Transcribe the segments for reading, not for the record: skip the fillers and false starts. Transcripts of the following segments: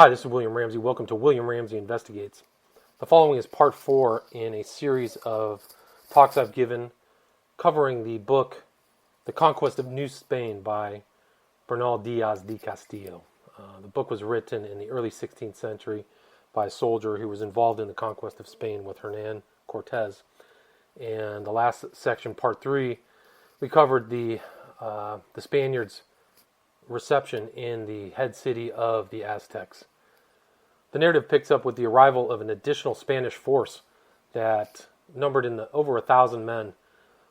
Hi, this is William Ramsey. Welcome to William Ramsey Investigates. The following is part 4 in a series of talks I've given covering the book The Conquest of New Spain by Bernal Diaz del Castillo. The book was written in the early 16th century by a soldier who was involved in the conquest of Spain with Hernan Cortez. And the last section, part 3, we covered the Spaniards' reception in the head city of the Aztecs. The narrative picks up with the arrival of an additional Spanish force that numbered over 1,000 men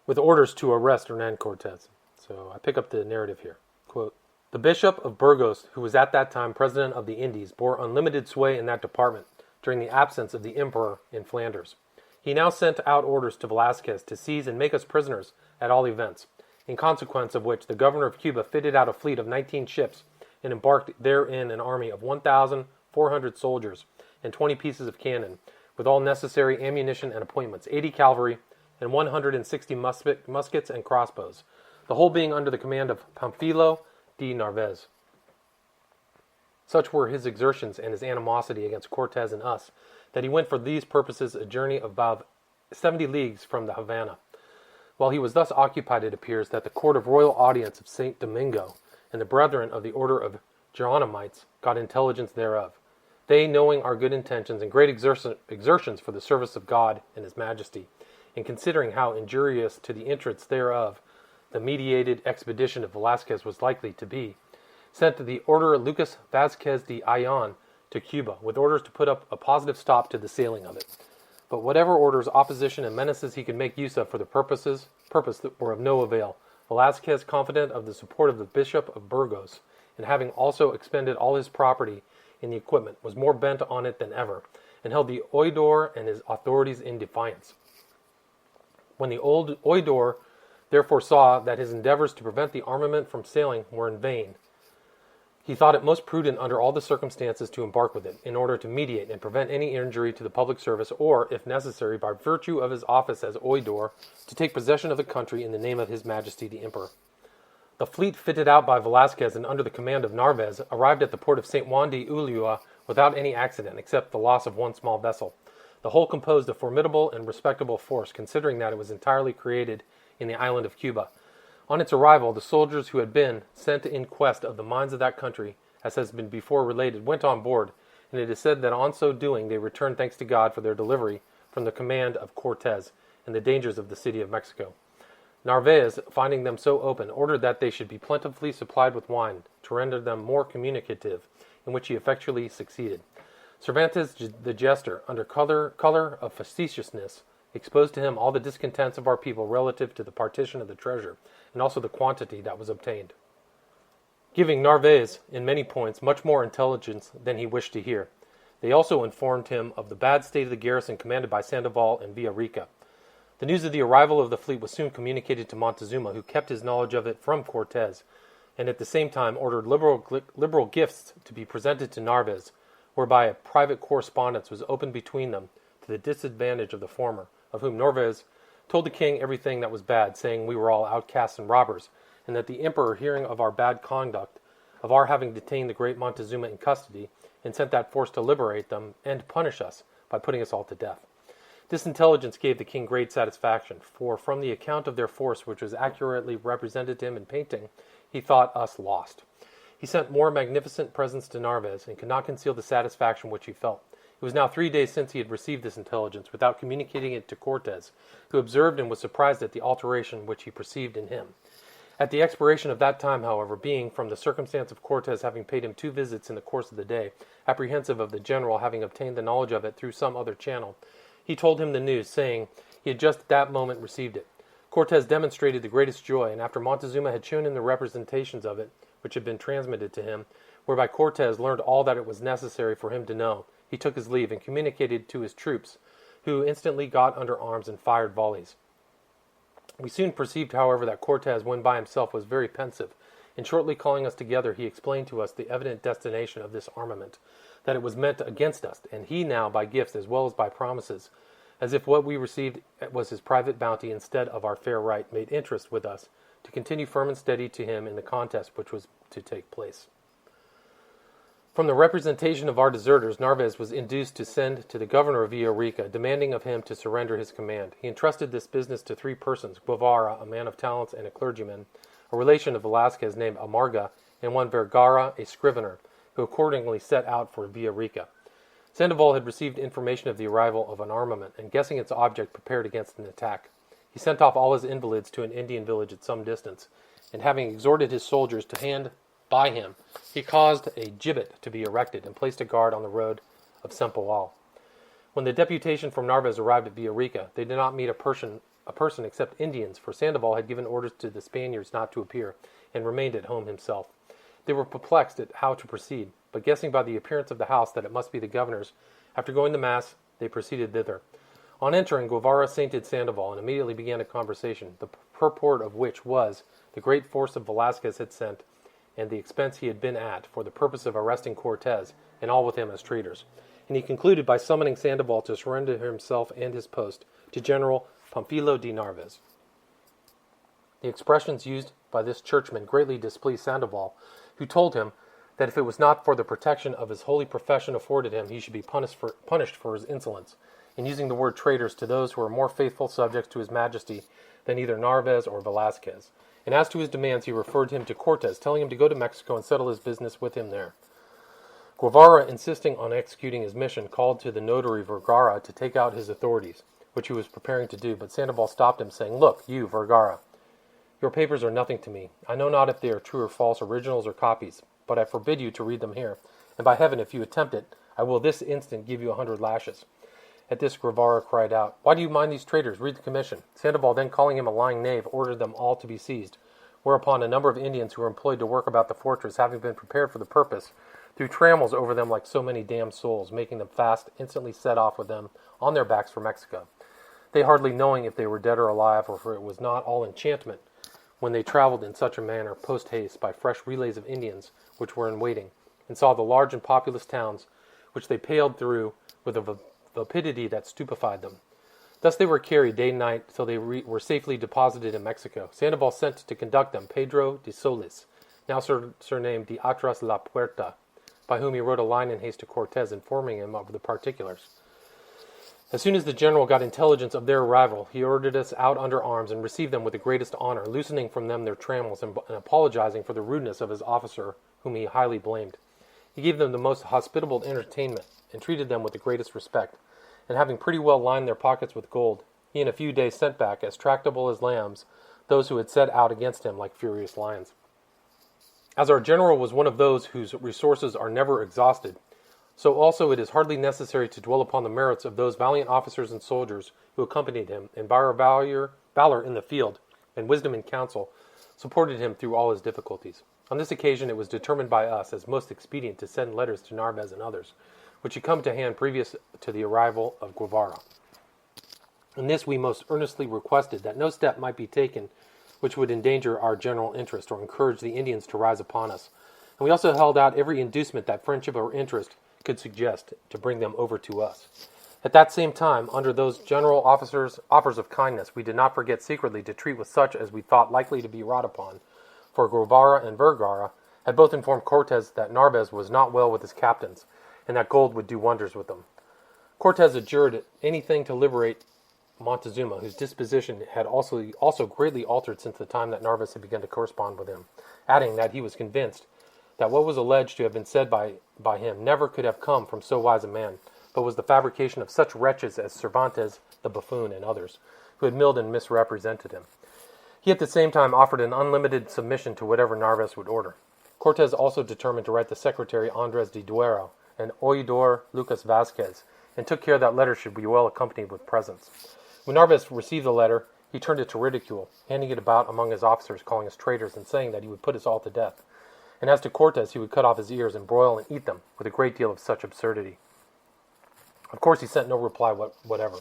with orders to arrest Hernan Cortez. So I pick up the narrative here. Quote, "The Bishop of Burgos, who was at that time president of the Indies, bore unlimited sway in that department during the absence of the emperor in Flanders. He now sent out orders to Velasquez to seize and make us prisoners at all events, in consequence of which the governor of Cuba fitted out a fleet of 19 ships and embarked therein an army of 1,400 soldiers and 20 pieces of cannon, with all necessary ammunition and appointments, 80 cavalry, and 160 muskets and crossbows, the whole being under the command of Pamphilo de Narvaez. Such were his exertions and his animosity against Cortez and us, that he went for these purposes a journey of about 70 leagues from the Havana. While he was thus occupied, it appears that the court of royal audience of St. Domingo and the brethren of the order of Geronimites got intelligence thereof. They, knowing our good intentions and great exertions for the service of God and His Majesty, and considering how injurious to the interests thereof the meditated expedition of Velasquez was likely to be, sent the order Lucas Vazquez de Ayllon to Cuba, with orders to put up a positive stop to the sailing of it. But whatever orders, opposition, and menaces he could make use of for the purpose that were of no avail, Velasquez, confident of the support of the Bishop of Burgos, and having also expended all his property in the equipment, was more bent on it than ever, and held the oidor and his authorities in defiance. When the old oidor therefore saw that his endeavors to prevent the armament from sailing were in vain, he thought it most prudent under all the circumstances to embark with it, in order to mediate and prevent any injury to the public service, or, if necessary, by virtue of his office as oidor, to take possession of the country in the name of His Majesty the Emperor. The fleet fitted out by Velasquez and under the command of Narvaez arrived at the port of St. Juan de Ulua without any accident, except the loss of one small vessel. The whole composed a formidable and respectable force, considering that it was entirely created in the island of Cuba. On its arrival, the soldiers who had been sent in quest of the mines of that country, as has been before related, went on board, and it is said that on so doing they returned thanks to God for their delivery from the command of Cortez and the dangers of the city of Mexico. Narvaez, finding them so open, ordered that they should be plentifully supplied with wine, to render them more communicative, in which he effectually succeeded. Cervantes the jester, under color of facetiousness, exposed to him all the discontents of our people relative to the partition of the treasure, and also the quantity that was obtained, giving Narvaez, in many points, much more intelligence than he wished to hear. They also informed him of the bad state of the garrison commanded by Sandoval and Villarica. The news of the arrival of the fleet was soon communicated to Montezuma, who kept his knowledge of it from Cortez, and at the same time ordered liberal gifts to be presented to Narvaez, whereby a private correspondence was opened between them, to the disadvantage of the former, of whom Narvaez told the king everything that was bad, saying we were all outcasts and robbers, and that the emperor, hearing of our bad conduct, of our having detained the great Montezuma in custody, and sent that force to liberate them and punish us by putting us all to death. This intelligence gave the king great satisfaction, for from the account of their force, which was accurately represented to him in painting, he thought us lost. He sent more magnificent presents to Narvaez, and could not conceal the satisfaction which he felt. It was now 3 days since he had received this intelligence, without communicating it to Cortez, who observed and was surprised at the alteration which he perceived in him. At the expiration of that time, however, being, from the circumstance of Cortez having paid him 2 visits in the course of the day, apprehensive of the general having obtained the knowledge of it through some other channel, he told him the news, saying he had just at that moment received it. Cortez demonstrated the greatest joy, and after Montezuma had shown him the representations of it, which had been transmitted to him, whereby Cortez learned all that it was necessary for him to know, he took his leave and communicated to his troops, who instantly got under arms and fired volleys. We soon perceived, however, that Cortez, when by himself, was very pensive, and shortly calling us together, he explained to us the evident destination of this armament, that it was meant against us, and he now, by gifts as well as by promises, as if what we received was his private bounty instead of our fair right, made interest with us, to continue firm and steady to him in the contest which was to take place. From the representation of our deserters, Narvaez was induced to send to the governor of Villarica, demanding of him to surrender his command. He entrusted this business to 3 persons, Guevara, a man of talents and a clergyman, a relation of Velasquez named Amarga, and one Vergara, a scrivener, who accordingly set out for Villarica. Sandoval had received information of the arrival of an armament, and guessing its object, prepared against an attack. He sent off all his invalids to an Indian village at some distance, and having exhorted his soldiers to hand by him, he caused a gibbet to be erected and placed a guard on the road of Sempoal. When the deputation from Narvaez arrived at Villarica, they did not meet a person except Indians, for Sandoval had given orders to the Spaniards not to appear, and remained at home himself. They were perplexed at how to proceed, but guessing by the appearance of the house that it must be the governor's, after going to mass, they proceeded thither. On entering, Guevara sainted Sandoval, and immediately began a conversation, the purport of which was the great force of Velasquez had sent, and the expense he had been at for the purpose of arresting Cortez, and all with him as traitors. And he concluded by summoning Sandoval to surrender himself and his post to General Pamphilo de Narvaez. The expressions used by this churchman greatly displeased Sandoval, who told him that if it was not for the protection of his holy profession afforded him, he should be punished for his insolence, in using the word traitors to those who were more faithful subjects to his majesty than either Narvaez or Velasquez. And as to his demands, he referred him to Cortez, telling him to go to Mexico and settle his business with him there. Guevara, insisting on executing his mission, called to the notary Vergara to take out his authorities, which he was preparing to do, but Sandoval stopped him, saying, "Look, you, Vergara, your papers are nothing to me. I know not if they are true or false, originals or copies, but I forbid you to read them here, and by heaven, if you attempt it, I will this instant give you 100 lashes." At this, Guevara cried out, "Why do you mind these traitors? Read the commission." Sandoval, then calling him a lying knave, ordered them all to be seized, whereupon a number of Indians who were employed to work about the fortress, having been prepared for the purpose, threw trammels over them like so many damned souls, making them fast, instantly set off with them on their backs for Mexico. They hardly knowing if they were dead or alive, or if it was not all enchantment, when they traveled in such a manner post-haste by fresh relays of Indians which were in waiting, and saw the large and populous towns, which they paled through with a vapidity that stupefied them. Thus they were carried day and night till they were safely deposited in Mexico. Sandoval sent to conduct them Pedro de Solis, now surnamed de Atras la Puerta, by whom he wrote a line in haste to Cortez, informing him of the particulars. As soon as the general got intelligence of their arrival, he ordered us out under arms and received them with the greatest honor, loosening from them their trammels and apologizing for the rudeness of his officer, whom he highly blamed. He gave them the most hospitable entertainment, and treated them with the greatest respect, and having pretty well lined their pockets with gold, he in a few days sent back, as tractable as lambs, those who had set out against him like furious lions. As our general was one of those whose resources are never exhausted, so also it is hardly necessary to dwell upon the merits of those valiant officers and soldiers who accompanied him, and by our valor in the field, and wisdom in council, supported him through all his difficulties. On this occasion it was determined by us as most expedient to send letters to Narvaez and others, which had come to hand previous to the arrival of Guevara. In this we most earnestly requested that no step might be taken which would endanger our general interest or encourage the Indians to rise upon us, and we also held out every inducement that friendship or interest could suggest to bring them over to us. At that same time, under those general offers of kindness, we did not forget secretly to treat with such as we thought likely to be wrought upon, for Guevara and Vergara had both informed Cortez that Narvaez was not well with his captains, and that gold would do wonders with them. Cortez adjured anything to liberate Montezuma, whose disposition had also greatly altered since the time that Narvaez had begun to correspond with him, adding that he was convinced that what was alleged to have been said by him never could have come from so wise a man, but was the fabrication of such wretches as Cervantes the buffoon and others, who had milled and misrepresented him. He at the same time offered an unlimited submission to whatever Narvaez would order. Cortez also determined to write the secretary Andres de Duero and Oidor Lucas Vasquez, and took care that letters should be well accompanied with presents. When Narvaez received the letter, he turned it to ridicule, handing it about among his officers, calling us traitors, and saying that he would put us all to death. And as to Cortez, he would cut off his ears and broil and eat them, with a great deal of such absurdity. Of course, he sent no reply whatever.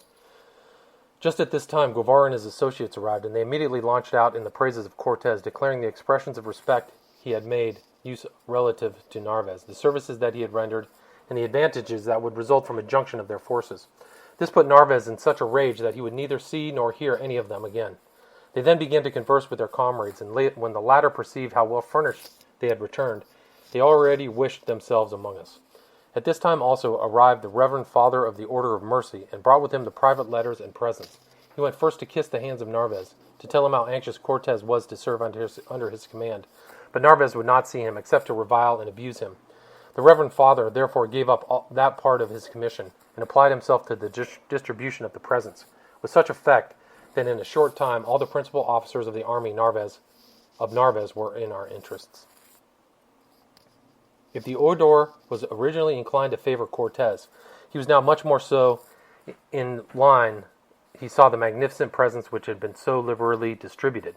Just at this time, Guevara and his associates arrived, and they immediately launched out in the praises of Cortez, declaring the expressions of respect he had made use relative to Narvaez, the services that he had rendered, and the advantages that would result from a junction of their forces. This put Narvaez in such a rage that he would neither see nor hear any of them again. They then began to converse with their comrades, and when the latter perceived how well furnished they had returned, They already wished themselves among us. At this time also arrived the Reverend Father of the Order of Mercy, and brought with him the private letters and presents. He went first to kiss the hands of Narvaez, to tell him how anxious Cortez was to serve under his command. But Narvaez would not see him, except to revile and abuse him. The Reverend Father therefore gave up that part of his commission, and applied himself to the distribution of the presents, with such effect that in a short time all the principal officers of the army of Narvaez were in our interests. If the oidor was originally inclined to favor Cortez, he was now much more so. In line he saw the magnificent presents which had been so liberally distributed.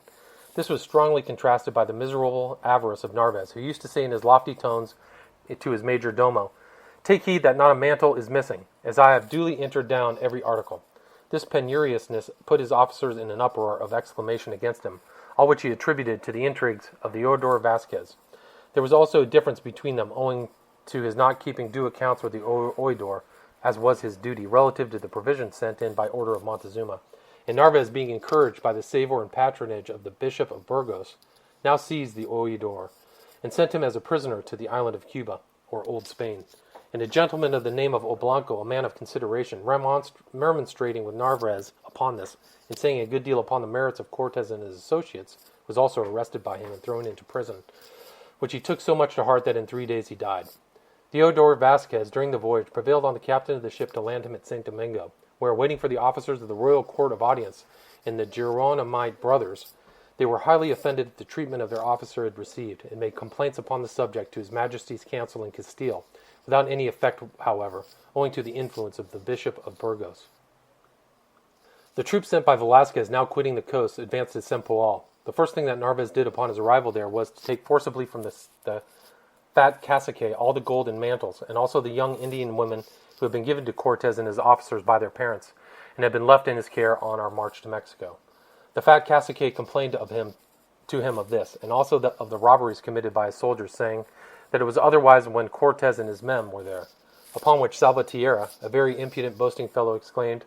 This was strongly contrasted by the miserable avarice of Narvaez, who used to say in his lofty tones to his major domo, "Take heed that not a mantle is missing, as I have duly entered down every article." This penuriousness put his officers in an uproar of exclamation against him, all which he attributed to the intrigues of the Oidor Vasquez. There was also a difference between them, owing to his not keeping due accounts with the Oidor, as was his duty, relative to the provisions sent in by order of Montezuma, and Narvaez, being encouraged by the savor and patronage of the Bishop of Burgos, now seized the Oidor, and sent him as a prisoner to the island of Cuba, or Old Spain. And a gentleman of the name of Oblanco, a man of consideration, remonstrating with Narvaez upon this, and saying a good deal upon the merits of Cortez and his associates, was also arrested by him and thrown into prison, which he took so much to heart that in 3 days he died. Theodore Vasquez, during the voyage, prevailed on the captain of the ship to land him at St. Domingo, where, waiting for the officers of the royal court of audience and the Geronimite brothers, they were highly offended at the treatment of their officer had received, and made complaints upon the subject to His Majesty's council in Castile, without any effect, however, owing to the influence of the Bishop of Burgos. The troops sent by Velasquez, now quitting the coast, advanced to Sempoal. The first thing that Narvaez did upon his arrival there was to take forcibly from the fat cacique all the gold and mantles, and also the young Indian women who had been given to Cortez and his officers by their parents, and had been left in his care on our march to Mexico. The fat cacique complained to him of this, and also of the robberies committed by his soldiers, saying that it was otherwise when Cortez and his men were there. Upon which Salvatierra, a very impudent, boasting fellow, exclaimed,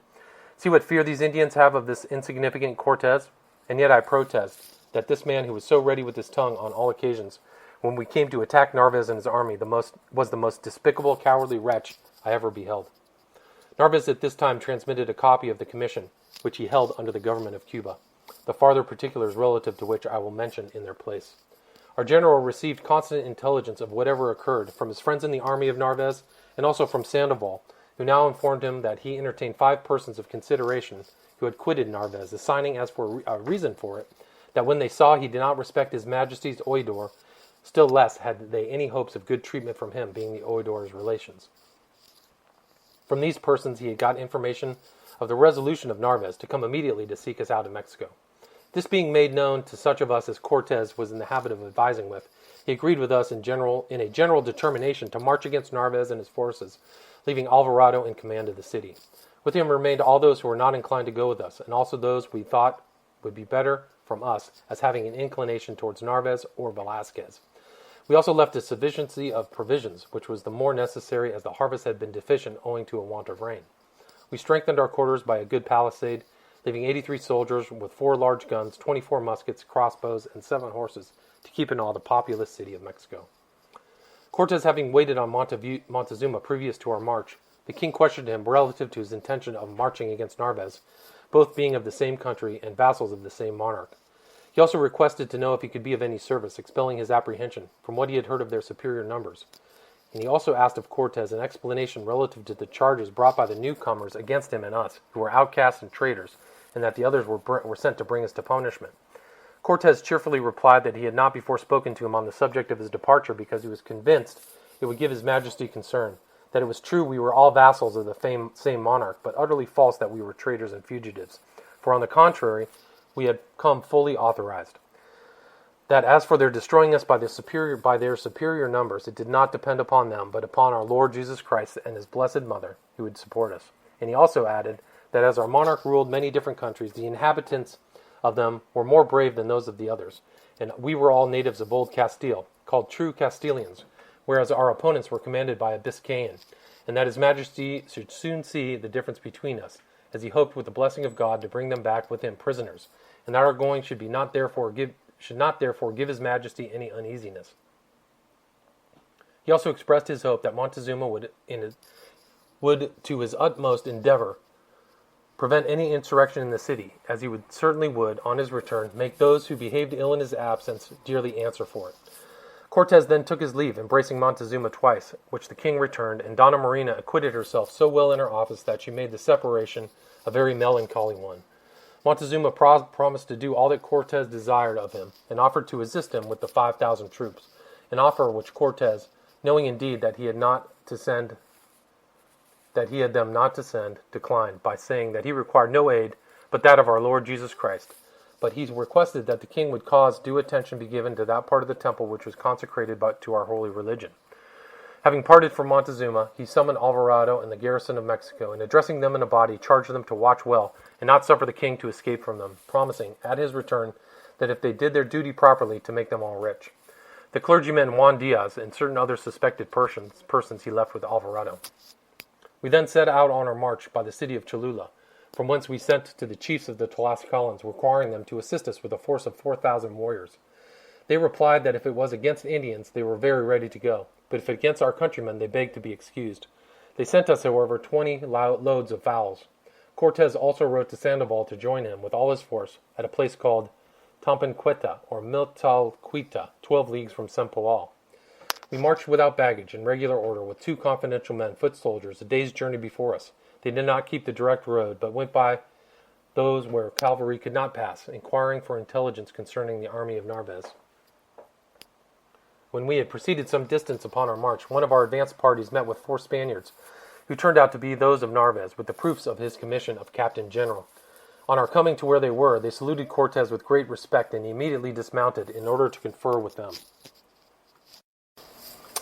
"See what fear these Indians have of this insignificant Cortez? And yet I protest that this man, who was so ready with his tongue on all occasions, when we came to attack Narvaez and his army, was the most despicable, cowardly wretch I ever beheld." Narvaez at this time transmitted a copy of the commission, which he held under the government of Cuba, the farther particulars relative to which I will mention in their place. Our general received constant intelligence of whatever occurred from his friends in the army of Narvaez, and also from Sandoval, who now informed him that he entertained 5 persons of consideration who had quitted Narvaez, assigning as for a reason for it, that when they saw he did not respect His Majesty's Oidor, still less had they any hopes of good treatment from him, being the Oidor's relations. From these persons he had got information of the resolution of Narvaez to come immediately to seek us out of Mexico. This being made known to such of us as Cortez was in the habit of advising with, he agreed with us in a general determination to march against Narvaez and his forces, leaving Alvarado in command of the city. With him remained all those who were not inclined to go with us, and also those we thought would be better from us as having an inclination towards Narvaez or Velasquez. We also left a sufficiency of provisions, which was the more necessary as the harvest had been deficient owing to a want of rain. We strengthened our quarters by a good palisade, leaving 83 soldiers with 4 large guns, 24 muskets, crossbows, and 7 horses to keep in all the populous city of Mexico. Cortez having waited on Montezuma previous to our march, the king questioned him relative to his intention of marching against Narvaez, both being of the same country and vassals of the same monarch. He also requested to know if he could be of any service, expelling his apprehension from what he had heard of their superior numbers. And he also asked of Cortez an explanation relative to the charges brought by the newcomers against him and us, who were outcasts and traitors, and that the others were sent to bring us to punishment. Cortez cheerfully replied that he had not before spoken to him on the subject of his departure because he was convinced it would give His Majesty concern, that it was true we were all vassals of the same monarch, but utterly false that we were traitors and fugitives, for on the contrary, we had come fully authorized. That as for their destroying us by their superior numbers, it did not depend upon them, but upon our Lord Jesus Christ and His Blessed Mother, who would support us. And he also added that as our monarch ruled many different countries, the inhabitants of them were more brave than those of the others, and we were all natives of old Castile, called true Castilians, whereas our opponents were commanded by a Biscayan, and that His Majesty should soon see the difference between us, as he hoped with the blessing of God to bring them back with him prisoners, and that our going should not therefore give His Majesty any uneasiness. He also expressed his hope that Montezuma would to his utmost endeavor, prevent any insurrection in the city, as he certainly would, on his return, make those who behaved ill in his absence dearly answer for it. Cortes then took his leave, embracing Montezuma twice, which the king returned, and Donna Marina acquitted herself so well in her office that she made the separation a very melancholy one. Montezuma promised to do all that Cortes desired of him, and offered to assist him with the 5,000 troops, an offer which Cortes, knowing indeed that he had them not to send, declined, by saying that he required no aid but that of our Lord Jesus Christ. But he requested that the king would cause due attention be given to that part of the temple which was consecrated to our holy religion. Having parted from Montezuma, he summoned Alvarado and the garrison of Mexico, and addressing them in a body, charged them to watch well, and not suffer the king to escape from them, promising, at his return, that if they did their duty properly, to make them all rich. The clergyman Juan Diaz and certain other suspected persons he left with Alvarado. We then set out on our march by the city of Cholula, from whence we sent to the chiefs of the Tlascalans, requiring them to assist us with a force of 4,000 warriors. They replied that if it was against Indians, they were very ready to go, but if against our countrymen, they begged to be excused. They sent us, however, 20 loads of fowls. Cortes also wrote to Sandoval to join him with all his force at a place called Tampenqueta, or Miltalquita, 12 leagues from Sempoal. We marched without baggage, in regular order, with 2 confidential men, foot soldiers, a day's journey before us. They did not keep the direct road, but went by those where cavalry could not pass, inquiring for intelligence concerning the army of Narvaez. When we had proceeded some distance upon our march, one of our advance parties met with 4 Spaniards, who turned out to be those of Narvaez, with the proofs of his commission of captain general. On our coming to where they were, they saluted Cortes with great respect, and he immediately dismounted in order to confer with them.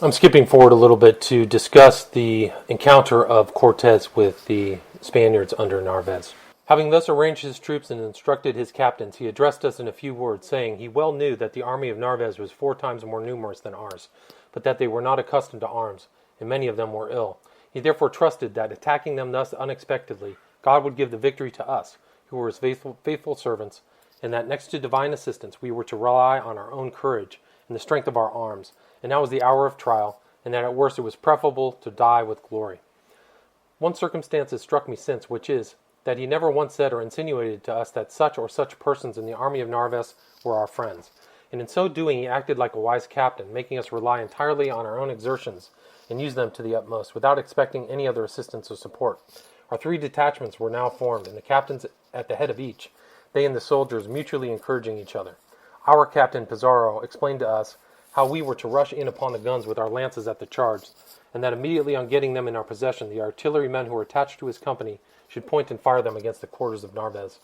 I'm skipping forward a little bit to discuss the encounter of Cortes with the Spaniards under Narvaez. Having thus arranged his troops and instructed his captains, he addressed us in a few words, saying he well knew that the army of Narvaez was 4 times more numerous than ours, but that they were not accustomed to arms, and many of them were ill. He therefore trusted that, attacking them thus unexpectedly, God would give the victory to us, who were his faithful servants, and that next to divine assistance we were to rely on our own courage and the strength of our arms, and now was the hour of trial, and that at worst it was preferable to die with glory. One circumstance has struck me since, which is, that he never once said or insinuated to us that such or such persons in the army of Narvaez were our friends, and in so doing he acted like a wise captain, making us rely entirely on our own exertions, and use them to the utmost, without expecting any other assistance or support. Our 3 detachments were now formed, and the captains at the head of each, they and the soldiers mutually encouraging each other. Our captain, Pizarro, explained to us how we were to rush in upon the guns with our lances at the charge, and that immediately on getting them in our possession, the artillerymen who were attached to his company should point and fire them against the quarters of Narvaez.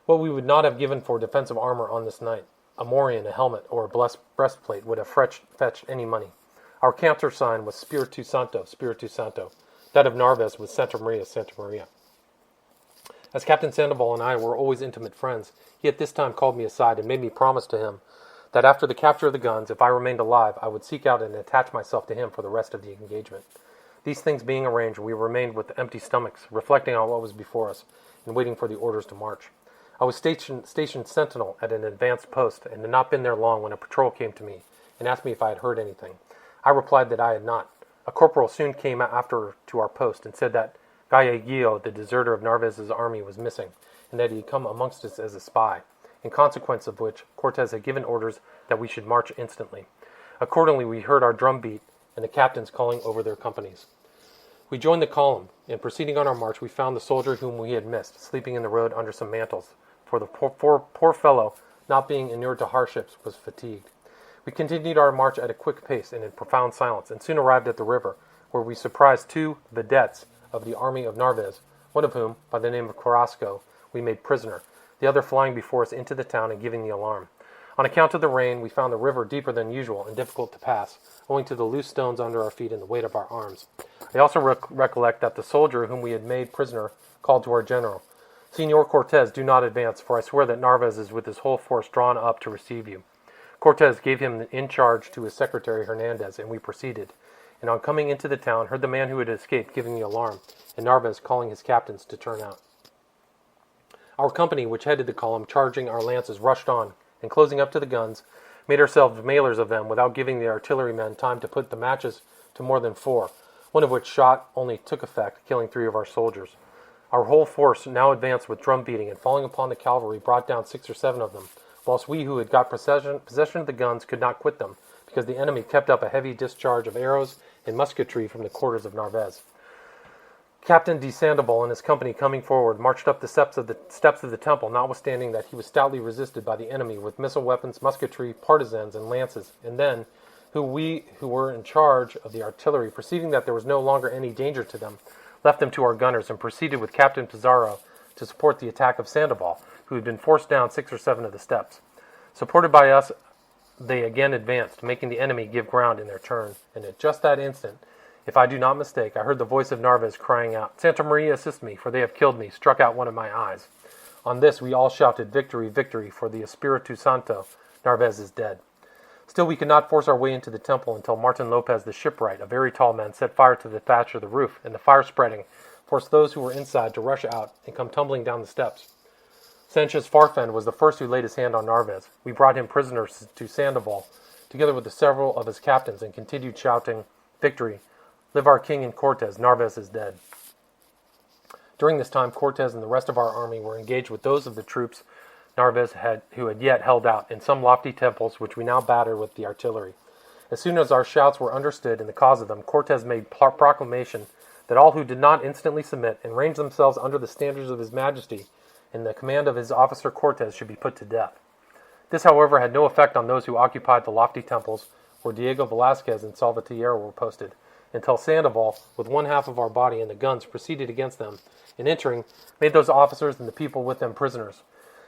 What we would not have given for defensive armor on this night, a morion, a helmet, or a breastplate, would have fetched any money. Our countersign was Spiritu Santo, Spiritu Santo. That of Narvaez was Santa Maria, Santa Maria. As Captain Sandoval and I were always intimate friends, he at this time called me aside and made me promise to him that after the capture of the guns, if I remained alive, I would seek out and attach myself to him for the rest of the engagement. These things being arranged, we remained with empty stomachs, reflecting on what was before us, and waiting for the orders to march. I was stationed sentinel at an advanced post, and had not been there long when a patrol came to me, and asked me if I had heard anything. I replied that I had not. A corporal soon came after to our post, and said that Galleguillo, the deserter of Narvaez's army, was missing, and that he had come amongst us as a spy, in consequence of which Cortes had given orders that we should march instantly. Accordingly, we heard our drum beat, and the captains calling over their companies. We joined the column, and proceeding on our march, we found the soldier whom we had missed, sleeping in the road under some mantles, for the poor fellow, not being inured to hardships, was fatigued. We continued our march at a quick pace and in profound silence, and soon arrived at the river, where we surprised 2 vedettes of the army of Narvaez, one of whom, by the name of Carrasco, we made prisoner, the other flying before us into the town and giving the alarm. On account of the rain, we found the river deeper than usual and difficult to pass, owing to the loose stones under our feet and the weight of our arms. I also recollect that the soldier whom we had made prisoner called to our general, "Senor Cortes, do not advance, for I swear that Narvaez is with his whole force drawn up to receive you." Cortes gave him in charge to his secretary Hernandez, and we proceeded, and on coming into the town, heard the man who had escaped giving the alarm, and Narvaez calling his captains to turn out. Our company, which headed the column, charging our lances, rushed on, and closing up to the guns, made ourselves mailers of them without giving the artillerymen time to put the matches to more than 4, one of which shot only took effect, killing 3 of our soldiers. Our whole force now advanced with drum beating, and falling upon the cavalry brought down 6 or 7 of them, whilst we who had got possession of the guns could not quit them, because the enemy kept up a heavy discharge of arrows and musketry from the quarters of Narvaez. Captain de Sandoval and his company, coming forward, marched up the steps of the temple, notwithstanding that he was stoutly resisted by the enemy with missile weapons, musketry, partisans, and lances. And then, we who were in charge of the artillery, perceiving that there was no longer any danger to them, left them to our gunners, and proceeded with Captain Pizarro to support the attack of Sandoval, who had been forced down 6 or 7 of the steps. Supported by us, they again advanced, making the enemy give ground in their turn, and at just that instant, if I do not mistake, I heard the voice of Narvaez crying out, "Santa Maria, assist me, for they have killed me, struck out one of my eyes." On this, we all shouted, "Victory, victory, for the Espiritu Santo, Narvaez is dead." Still, we could not force our way into the temple until Martin Lopez, the shipwright, a very tall man, set fire to the thatch of the roof, and the fire spreading, forced those who were inside to rush out and come tumbling down the steps. Sanchez Farfan was the first who laid his hand on Narvaez. We brought him prisoner to Sandoval, together with several of his captains, and continued shouting, "Victory! Live our king and Cortez! Narvaez is dead!" During this time, Cortez and the rest of our army were engaged with those of the troops Narvaez who had yet held out in some lofty temples, which we now battered with the artillery. As soon as our shouts were understood in the cause of them, Cortez made proclamation that all who did not instantly submit and range themselves under the standards of his majesty and the command of his officer Cortez should be put to death. This, however, had no effect on those who occupied the lofty temples where Diego Velazquez and Salvatierra were posted, until Sandoval, with 1/2 of our body and the guns, proceeded against them, and entering, made those officers and the people with them prisoners.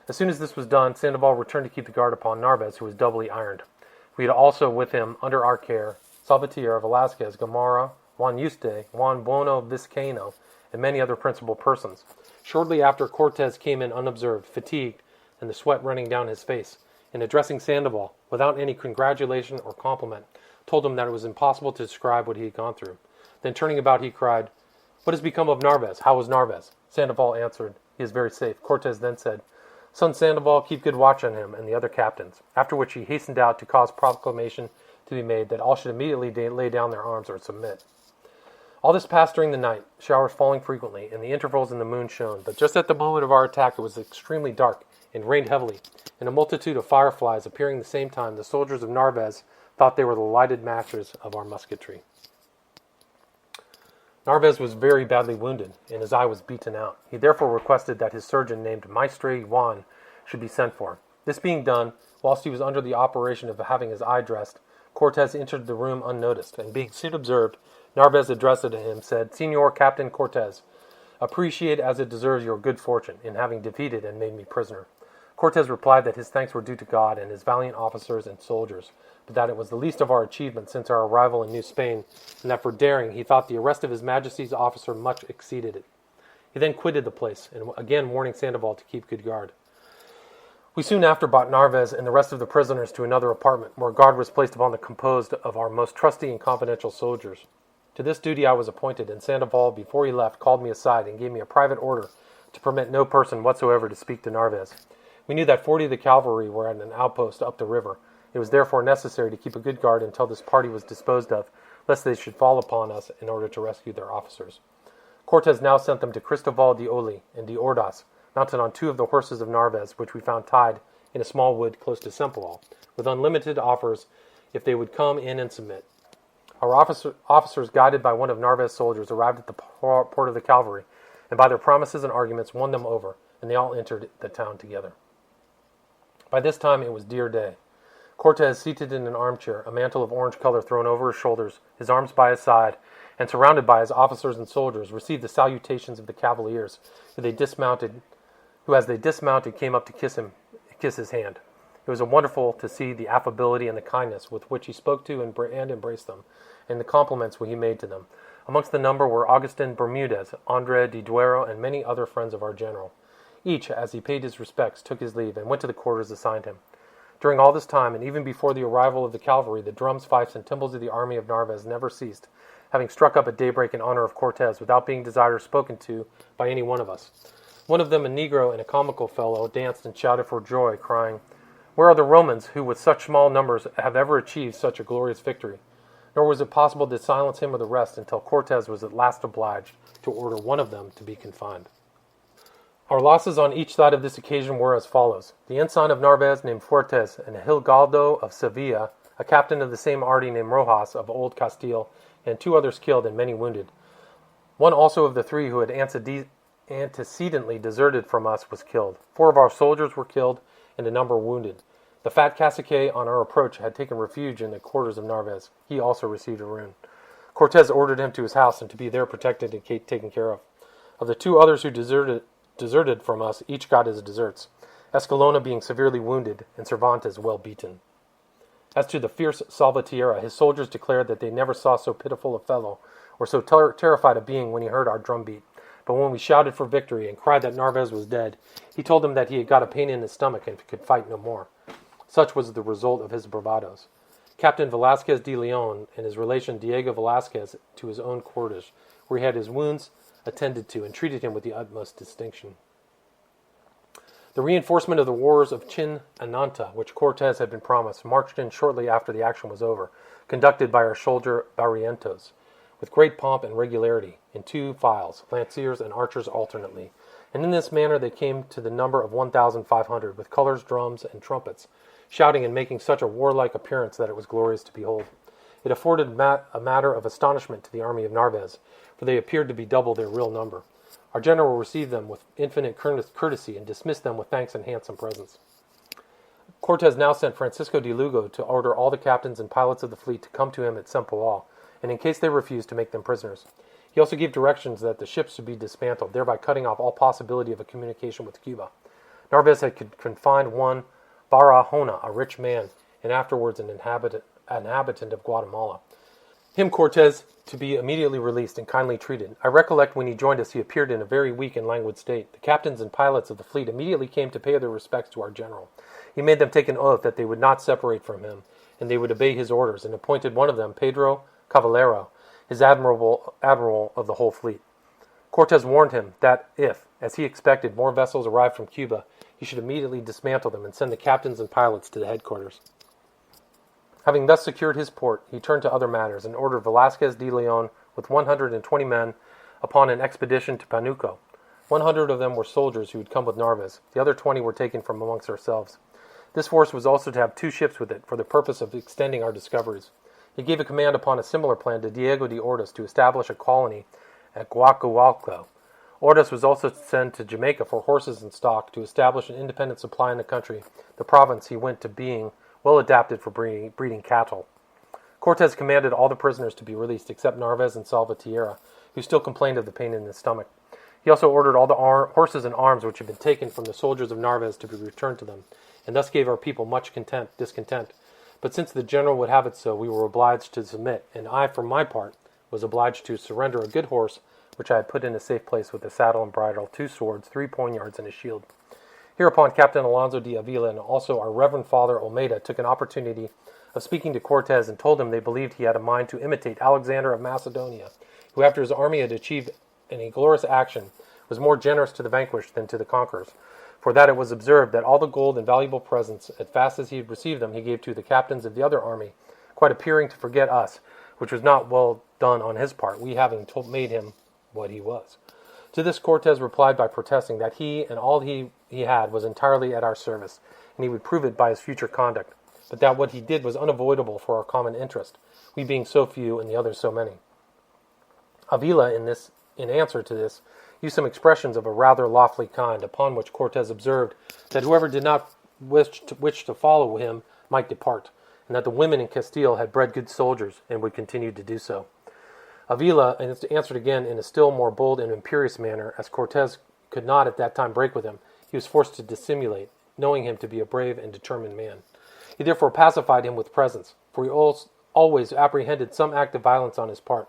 As soon as this was done, Sandoval returned to keep the guard upon Narvaez, who was doubly ironed. We had also with him, under our care, Salvatierra, Velazquez, Gamarra, Juan Yuste, Juan Bueno Vizcaino, and many other principal persons. Shortly after, Cortez came in unobserved, fatigued, and the sweat running down his face, and addressing Sandoval, without any congratulation or compliment, told him that it was impossible to describe what he had gone through. Then turning about, he cried, "What has become of Narvaez? How is Narvaez?" Sandoval answered, "He is very safe." Cortez then said, "Son Sandoval, keep good watch on him and the other captains," after which he hastened out to cause proclamation to be made that all should immediately lay down their arms or submit. All this passed during the night, showers falling frequently, and the intervals in the moon shone, but just at the moment of our attack it was extremely dark, and rained heavily, and a multitude of fireflies appearing at the same time, the soldiers of Narvaez thought they were the lighted matches of our musketry. Narvaez was very badly wounded, and his eye was beaten out. He therefore requested that his surgeon, named Maestre Juan, should be sent for. This being done, whilst he was under the operation of having his eye dressed, Cortez entered the room unnoticed, and being soon observed, Narvaez addressed to him, said, "Senor Captain Cortez, appreciate as it deserves your good fortune in having defeated and made me prisoner." Cortez replied that his thanks were due to God and his valiant officers and soldiers, but that it was the least of our achievements since our arrival in New Spain, and that for daring he thought the arrest of his Majesty's officer much exceeded it. He then quitted the place, and again warning Sandoval to keep good guard. We soon after brought Narvaez and the rest of the prisoners to another apartment, where guard was placed upon the composed of our most trusty and confidential soldiers. To this duty I was appointed, and Sandoval, before he left, called me aside and gave me a private order to permit no person whatsoever to speak to Narvaez. We knew that 40 of the cavalry were at an outpost up the river. It was therefore necessary to keep a good guard until this party was disposed of, lest they should fall upon us in order to rescue their officers. Cortez now sent them to Cristobal de Oli and de Ordaz, mounted on 2 of the horses of Narvaez, which we found tied in a small wood close to Sempawal, with unlimited offers if they would come in and submit. Our officers, guided by one of Narvaez's soldiers, arrived at the port of the cavalry, and by their promises and arguments won them over, and they all entered the town together. By this time it was dear day. Cortez, seated in an armchair, a mantle of orange color thrown over his shoulders, his arms by his side, and surrounded by his officers and soldiers, received the salutations of the cavaliers, who, as they dismounted, came up to kiss his hand. It was wonderful to see the affability and the kindness with which he spoke to and embraced them, and the compliments he made to them. Amongst the number were Augustin Bermudez, Andre de Duero, and many other friends of our general. Each, as he paid his respects, took his leave and went to the quarters assigned him. During all this time, and even before the arrival of the cavalry, the drums, fifes, and timbrels of the army of Narvaez never ceased, having struck up at daybreak in honor of Cortez, without being desired or spoken to by any one of us. One of them, a Negro and a comical fellow, danced and shouted for joy, crying, Where are the Romans who with such small numbers have ever achieved such a glorious victory? Nor was it possible to silence him or the rest until Cortez was at last obliged to order one of them to be confined. Our losses on each side of this occasion were as follows. The ensign of Narvaez named Fuertes, and Hilgaldo of Sevilla, a captain of the same army named Rojas of Old Castile, and 2 others killed and many wounded. One also of the 3 who had antecedently deserted from us was killed. 4 of our soldiers were killed, and a number wounded. The fat cacique, on our approach, had taken refuge in the quarters of Narvaez. He also received a wound. Cortez ordered him to his house and to be there protected and taken care of. Of the 2 others who deserted from us, each got his deserts, Escalona being severely wounded and Cervantes well beaten. As to the fierce Salvatierra, his soldiers declared that they never saw so pitiful a fellow, or so terrified a being when he heard our drum beat. But when we shouted for victory and cried that Narvaez was dead, he told them that he had got a pain in his stomach and could fight no more. Such was the result of his bravados. Captain Velasquez de Leon and his relation Diego Velasquez to his own quarters, where he had his wounds attended to and treated him with the utmost distinction. The reinforcement of the wars of Chinananta, which Cortez had been promised, marched in shortly after the action was over, conducted by our soldier Barrientos, with great pomp and regularity, in 2 files, lanciers and archers alternately. And in this manner they came to the number of 1,500, with colors, drums, and trumpets, shouting and making such a warlike appearance that it was glorious to behold. It afforded a matter of astonishment to the army of Narvaez, for they appeared to be double their real number. Our general received them with infinite courtesy and dismissed them with thanks and handsome presents. Cortez now sent Francisco de Lugo to order all the captains and pilots of the fleet to come to him at Sempoal, and in case they refused, to make them prisoners. He also gave directions that the ships should be dismantled, thereby cutting off all possibility of a communication with Cuba. Narvaez had confined one Barahona, a rich man, and afterwards an inhabitant of Guatemala. Him Cortez to be immediately released and kindly treated. I recollect when he joined us he appeared in a very weak and languid state. The captains and pilots of the fleet immediately came to pay their respects to our general. He made them take an oath that they would not separate from him, and they would obey his orders, and appointed one of them, Pedro Cavallero, his admiral of the whole fleet. Cortez warned him that if, as he expected, more vessels arrived from Cuba, he should immediately dismantle them and send the captains and pilots to the headquarters. Having thus secured his port, he turned to other matters and ordered Velasquez de Leon with 120 men upon an expedition to Panuco. 100 of them were soldiers who had come with Narvaez. The other 20 were taken from amongst ourselves. This force was also to have 2 ships with it for the purpose of extending our discoveries. He gave a command upon a similar plan to Diego de Ordaz to establish a colony at Guacahualco. Ordaz was also sent to Jamaica for horses and stock to establish an independent supply in the country, the province he went to being well adapted for breeding cattle. Cortez commanded all the prisoners to be released except Narvaez and Salvatierra, who still complained of the pain in his stomach. He also ordered all the horses and arms which had been taken from the soldiers of Narvaez to be returned to them, and thus gave our people much discontent. But since the general would have it so, we were obliged to submit, and I, for my part, was obliged to surrender a good horse which I had put in a safe place with a saddle and bridle, 2 swords, 3 poniards, and a shield. Hereupon Captain Alonso de Avila and also our Reverend Father Olmeda took an opportunity of speaking to Cortez and told him they believed he had a mind to imitate Alexander of Macedonia, who after his army had achieved any glorious action was more generous to the vanquished than to the conquerors, for that it was observed that all the gold and valuable presents, as fast as he had received them, he gave to the captains of the other army, quite appearing to forget us, which was not well done on his part, we having made him what he was. To this Cortez replied by protesting that he and all he had was entirely at our service, and he would prove it by his future conduct, but that what he did was unavoidable for our common interest, we being so few and the others so many. Avila, in answer to this, used some expressions of a rather lofty kind, upon which Cortez observed that whoever did not wish to follow him might depart, and that the women in Castile had bred good soldiers and would continue to do so. Avila answered again in a still more bold and imperious manner, as Cortez could not at that time break with him. He was forced to dissimulate, knowing him to be a brave and determined man. He therefore pacified him with presents, for he always apprehended some act of violence on his part,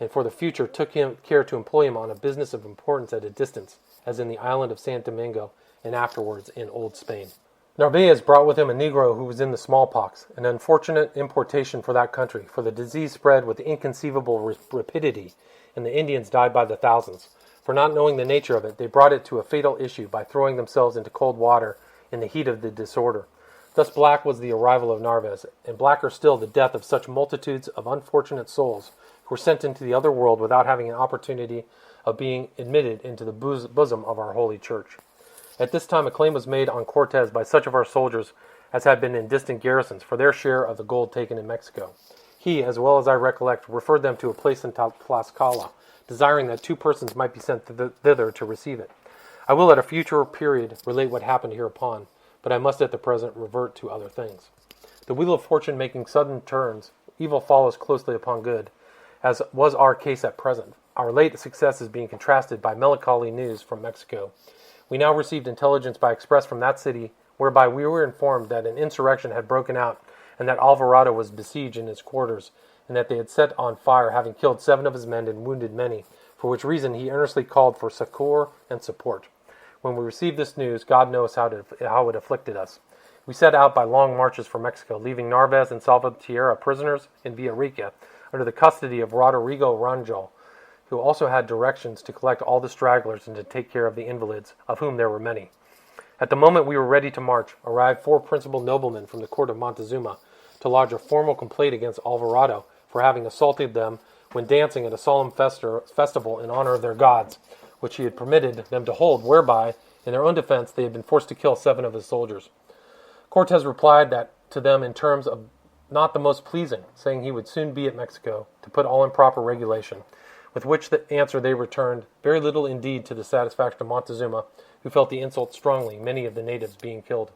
and for the future took care to employ him on a business of importance at a distance, as in the island of San Domingo and afterwards in Old Spain. Narvaez brought with him a Negro who was in the smallpox, an unfortunate importation for that country, for the disease spread with inconceivable rapidity, and the Indians died by the thousands. For not knowing the nature of it, they brought it to a fatal issue by throwing themselves into cold water in the heat of the disorder. Thus black was the arrival of Narvaez, and blacker still the death of such multitudes of unfortunate souls who were sent into the other world without having an opportunity of being admitted into the bosom of our holy church. At this time a claim was made on Cortez by such of our soldiers as had been in distant garrisons for their share of the gold taken in Mexico. He, as well as I recollect, referred them to a place in Tlaxcala, desiring that 2 persons might be sent thither to receive it. I will at a future period relate what happened hereupon, but I must at the present revert to other things. The wheel of fortune making sudden turns, evil follows closely upon good, as was our case at present. Our late success is being contrasted by melancholy news from Mexico. We now received intelligence by express from that city, whereby we were informed that an insurrection had broken out, and that Alvarado was besieged in his quarters, and that they had set on fire, having killed 7 of his men and wounded many, for which reason he earnestly called for succor and support. When we received this news, God knows how it afflicted us. We set out by long marches for Mexico, leaving Narvaez and Salvatierra prisoners in Villarica under the custody of Rodrigo Rangel, who also had directions to collect all the stragglers and to take care of the invalids, of whom there were many. At the moment we were ready to march, arrived 4 principal noblemen from the court of Montezuma to lodge a formal complaint against Alvarado for having assaulted them when dancing at a solemn festival in honor of their gods, which he had permitted them to hold, whereby, in their own defense, they had been forced to kill 7 of his soldiers. Cortez replied that to them in terms of not the most pleasing, saying he would soon be at Mexico to put all in proper regulation, with which the answer they returned very little indeed to the satisfaction of Montezuma, who felt the insult strongly, many of the natives being killed.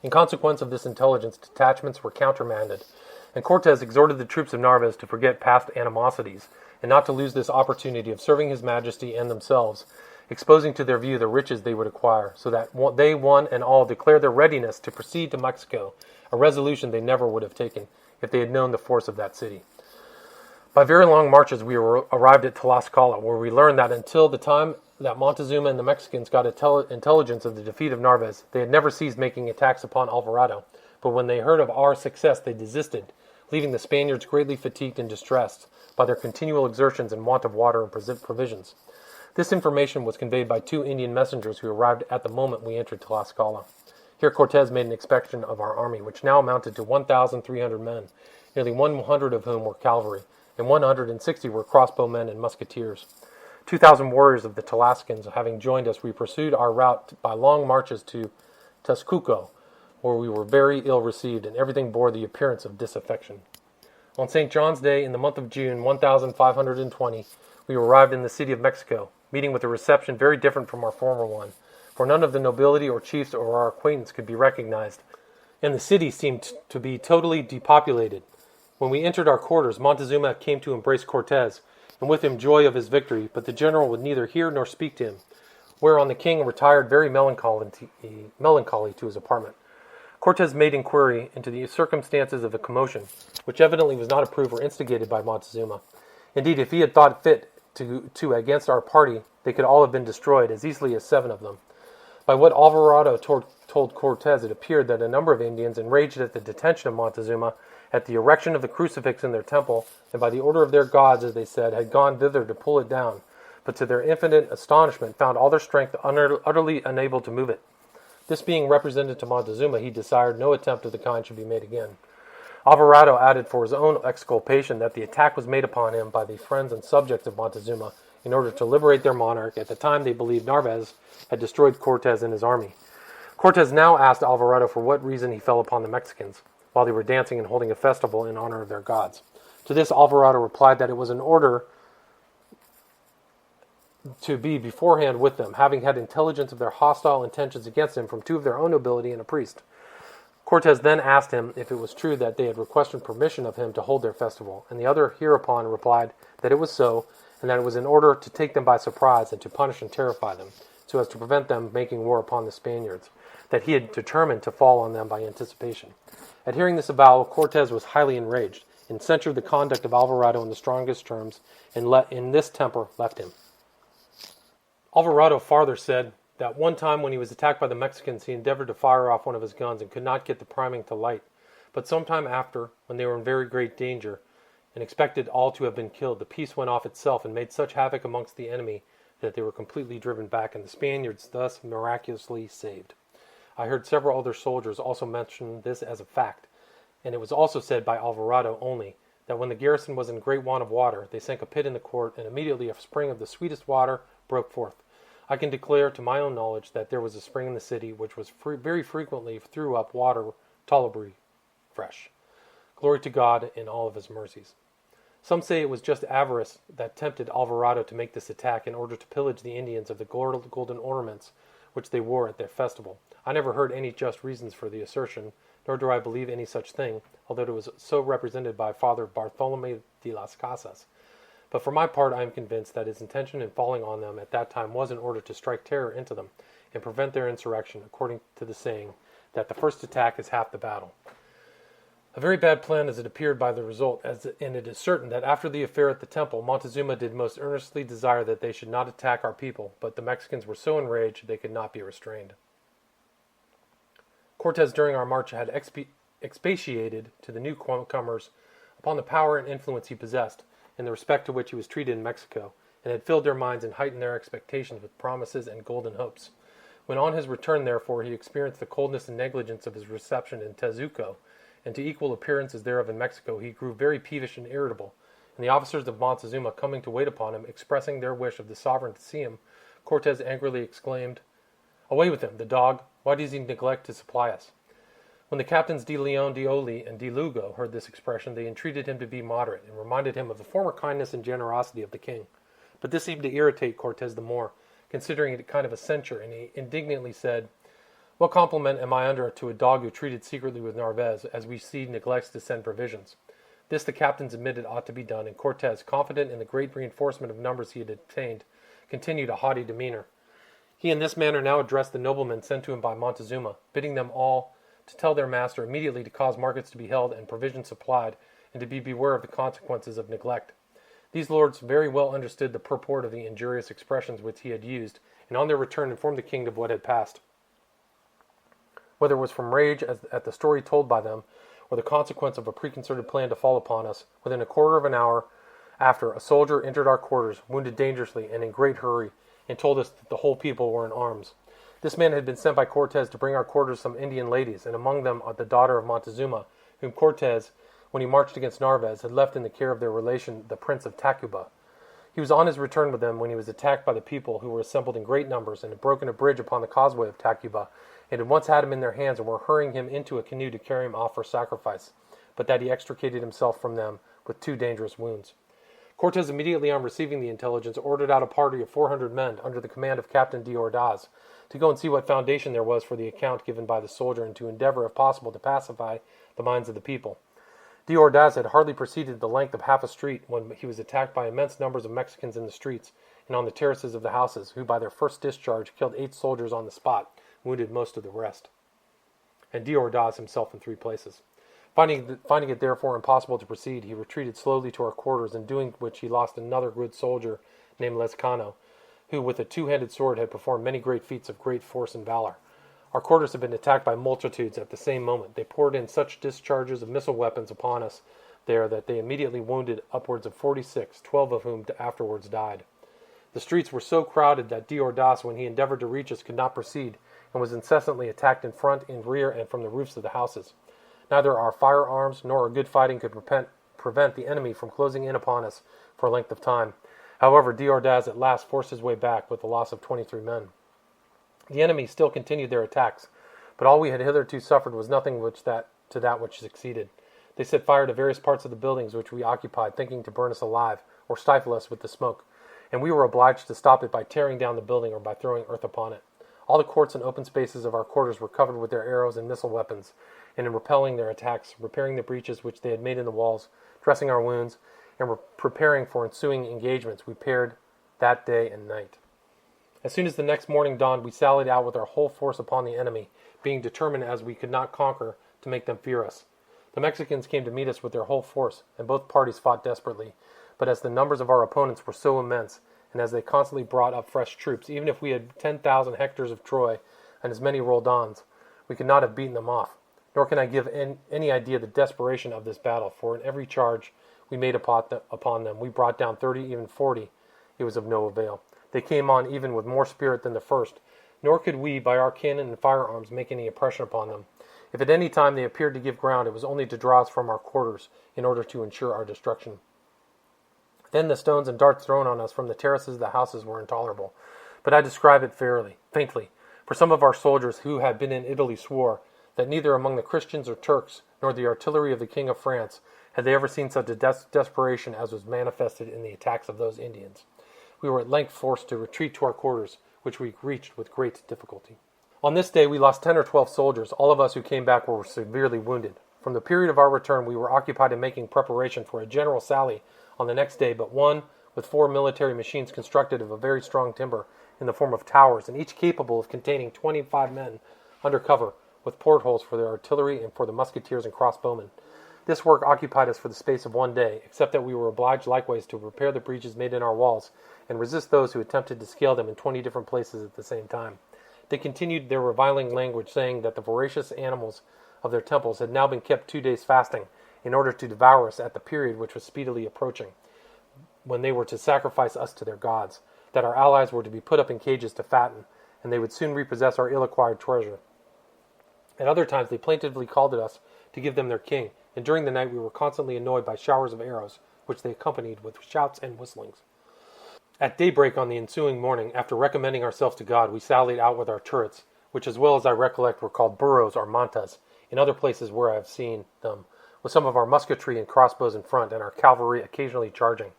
In consequence of this intelligence, detachments were countermanded, and Cortez exhorted the troops of Narvaez to forget past animosities, and not to lose this opportunity of serving His Majesty and themselves, exposing to their view the riches they would acquire, so that they one and all declared their readiness to proceed to Mexico, a resolution they never would have taken if they had known the force of that city. By very long marches we arrived at Tlaxcala, where we learned that until the time that Montezuma and the Mexicans got intelligence of the defeat of Narvaez, they had never ceased making attacks upon Alvarado, but when they heard of our success they desisted, leaving the Spaniards greatly fatigued and distressed by their continual exertions and want of water and provisions. This information was conveyed by 2 Indian messengers who arrived at the moment we entered Tlaxcala. Here Cortez made an inspection of our army, which now amounted to 1,300 men, nearly 100 of whom were cavalry, and 160 were crossbowmen and musketeers. 2,000 warriors of the Tlascalans having joined us, we pursued our route by long marches to Tezcuco, where we were very ill received, and everything bore the appearance of disaffection. On St. John's Day, in the month of June, 1520, we arrived in the city of Mexico, meeting with a reception very different from our former one, for none of the nobility or chiefs or our acquaintance could be recognized, and the city seemed to be totally depopulated. When we entered our quarters, Montezuma came to embrace Cortez, and with him joy of his victory, but the general would neither hear nor speak to him, whereon the king retired very melancholy to his apartment. Cortez made inquiry into the circumstances of the commotion, which evidently was not approved or instigated by Montezuma. Indeed, if he had thought fit to against our party, they could all have been destroyed, as easily as 7 of them. By what Alvarado told Cortez, it appeared that a number of Indians, enraged at the detention of Montezuma, at the erection of the crucifix in their temple, and by the order of their gods, as they said, had gone thither to pull it down, but to their infinite astonishment found all their strength utterly unable to move it. This being represented to Montezuma, he desired no attempt of the kind should be made again. Alvarado added for his own exculpation that the attack was made upon him by the friends and subjects of Montezuma in order to liberate their monarch. At the time they believed Narvaez had destroyed Cortez and his army. Cortez now asked Alvarado for what reason he fell upon the Mexicans, while they were dancing and holding a festival in honor of their gods. To this Alvarado replied that it was an order to be beforehand with them, having had intelligence of their hostile intentions against him from 2 of their own nobility and a priest. Cortez then asked him if it was true that they had requested permission of him to hold their festival, and the other hereupon replied that it was so, and that it was in order to take them by surprise and to punish and terrify them, so as to prevent them making war upon the Spaniards, that he had determined to fall on them by anticipation. At hearing this avowal, Cortez was highly enraged, and censured the conduct of Alvarado in the strongest terms, and in this temper left him. Alvarado farther said that one time when he was attacked by the Mexicans, he endeavored to fire off one of his guns and could not get the priming to light. But some time after, when they were in very great danger, and expected all to have been killed, the piece went off itself and made such havoc amongst the enemy that they were completely driven back, and the Spaniards thus miraculously saved. I heard several other soldiers also mention this as a fact, and it was also said by Alvarado only, that when the garrison was in great want of water, they sank a pit in the court, and immediately a spring of the sweetest water broke forth. I can declare to my own knowledge that there was a spring in the city which was very frequently threw up water tolerably fresh. Glory to God in all of his mercies. Some say it was just avarice that tempted Alvarado to make this attack in order to pillage the Indians of the golden ornaments which they wore at their festival. I never heard any just reasons for the assertion, nor do I believe any such thing, although it was so represented by Father Bartolome de las Casas. But for my part, I am convinced that his intention in falling on them at that time was in order to strike terror into them and prevent their insurrection, according to the saying that the first attack is half the battle. A very bad plan as it appeared by the result, and it is certain that after the affair at the temple, Montezuma did most earnestly desire that they should not attack our people, but the Mexicans were so enraged they could not be restrained. Cortes during our march had expatiated to the newcomers upon the power and influence he possessed, and the respect to which he was treated in Mexico, and had filled their minds and heightened their expectations with promises and golden hopes. When on his return, therefore, he experienced the coldness and negligence of his reception in Tezuco, and to equal appearances thereof in Mexico, he grew very peevish and irritable, and the officers of Montezuma coming to wait upon him, expressing their wish of the sovereign to see him, Cortes angrily exclaimed, "Away with him, the dog! Why does he neglect to supply us?" When the captains de Leon, de Oli, and de Lugo heard this expression, they entreated him to be moderate, and reminded him of the former kindness and generosity of the king. But this seemed to irritate Cortes the more, considering it kind of a censure, and he indignantly said, "What compliment am I under to a dog who treated secretly with Narvaez, as we see neglects to send provisions?" This the captains admitted ought to be done, and Cortes, confident in the great reinforcement of numbers he had obtained, continued a haughty demeanor. He in this manner now addressed the noblemen sent to him by Montezuma, bidding them all to tell their master immediately to cause markets to be held and provisions supplied, and to beware of the consequences of neglect. These lords very well understood the purport of the injurious expressions which he had used, and on their return informed the king of what had passed. Whether it was from rage at the story told by them, or the consequence of a preconcerted plan to fall upon us, within a quarter of an hour after, a soldier entered our quarters, wounded dangerously and in great hurry, and told us that the whole people were in arms. This man had been sent by Cortes to bring our quarters some Indian ladies, and among them the daughter of Montezuma, whom Cortes, when he marched against Narvaez, had left in the care of their relation, the Prince of Tacuba. He was on his return with them when he was attacked by the people, who were assembled in great numbers, and had broken a bridge upon the causeway of Tacuba, and had once had him in their hands, and were hurrying him into a canoe to carry him off for sacrifice, but that he extricated himself from them with 2 dangerous wounds. Cortes, immediately on receiving the intelligence, ordered out a party of 400 men, under the command of Captain Diaz, to go and see what foundation there was for the account given by the soldier, and to endeavor, if possible, to pacify the minds of the people. Diaz had hardly proceeded the length of half a street when he was attacked by immense numbers of Mexicans in the streets and on the terraces of the houses, who by their first discharge killed 8 soldiers on the spot, wounded most of the rest, and Diaz himself in 3 places. Finding it therefore impossible to proceed, he retreated slowly to our quarters, in doing which he lost another good soldier named Lescano, who with a 2-handed sword had performed many great feats of great force and valor. Our quarters had been attacked by multitudes at the same moment. They poured in such discharges of missile weapons upon us there that they immediately wounded upwards of 46, 12 of whom afterwards died. The streets were so crowded that Diaz, when he endeavored to reach us, could not proceed, and was incessantly attacked in front, in rear, and from the roofs of the houses. Neither our firearms nor our good fighting could prevent the enemy from closing in upon us for a length of time. However, Diaz at last forced his way back with the loss of 23 men. The enemy still continued their attacks, but all we had hitherto suffered was nothing to that which succeeded. They set fire to various parts of the buildings which we occupied, thinking to burn us alive, or stifle us with the smoke, and we were obliged to stop it by tearing down the building or by throwing earth upon it. All the courts and open spaces of our quarters were covered with their arrows and missile weapons, and in repelling their attacks, repairing the breaches which they had made in the walls, dressing our wounds, and were preparing for ensuing engagements, we paired that day and night. As soon as the next morning dawned, we sallied out with our whole force upon the enemy, being determined, as we could not conquer, to make them fear us. The Mexicans came to meet us with their whole force, and both parties fought desperately, but as the numbers of our opponents were so immense, and as they constantly brought up fresh troops, even if we had 10,000 hectares of Troy and as many Roldans, we could not have beaten them off. Nor can I give any idea of the desperation of this battle, for in every charge we made upon them, we brought down 30, even 40. It was of no avail. They came on even with more spirit than the first, nor could we, by our cannon and firearms, make any impression upon them. If at any time they appeared to give ground, it was only to draw us from our quarters in order to ensure our destruction. Then the stones and darts thrown on us from the terraces of the houses were intolerable. But I describe it faintly, for some of our soldiers who had been in Italy swore that neither among the Christians or Turks, nor the artillery of the King of France, had they ever seen such a desperation as was manifested in the attacks of those Indians. We were at length forced to retreat to our quarters, which we reached with great difficulty. On this day we lost 10 or 12 soldiers. All of us who came back were severely wounded. From the period of our return we were occupied in making preparation for a general sally on the next day, but one with 4 military machines constructed of a very strong timber in the form of towers, and each capable of containing 25 men under cover, with portholes for their artillery and for the musketeers and crossbowmen. This work occupied us for the space of 1 day, except that we were obliged likewise to repair the breaches made in our walls, and resist those who attempted to scale them in 20 different places at the same time. They continued their reviling language, saying that the voracious animals of their temples had now been kept 2 days fasting, in order to devour us at the period which was speedily approaching, when they were to sacrifice us to their gods, that our allies were to be put up in cages to fatten, and they would soon repossess our ill-acquired treasure. At other times they plaintively called at us to give them their king, and during the night we were constantly annoyed by showers of arrows, which they accompanied with shouts and whistlings. At daybreak on the ensuing morning, after recommending ourselves to God, we sallied out with our turrets, which as well as I recollect were called burros or mantas, in other places where I have seen them, with some of our musketry and crossbows in front, and our cavalry occasionally charging.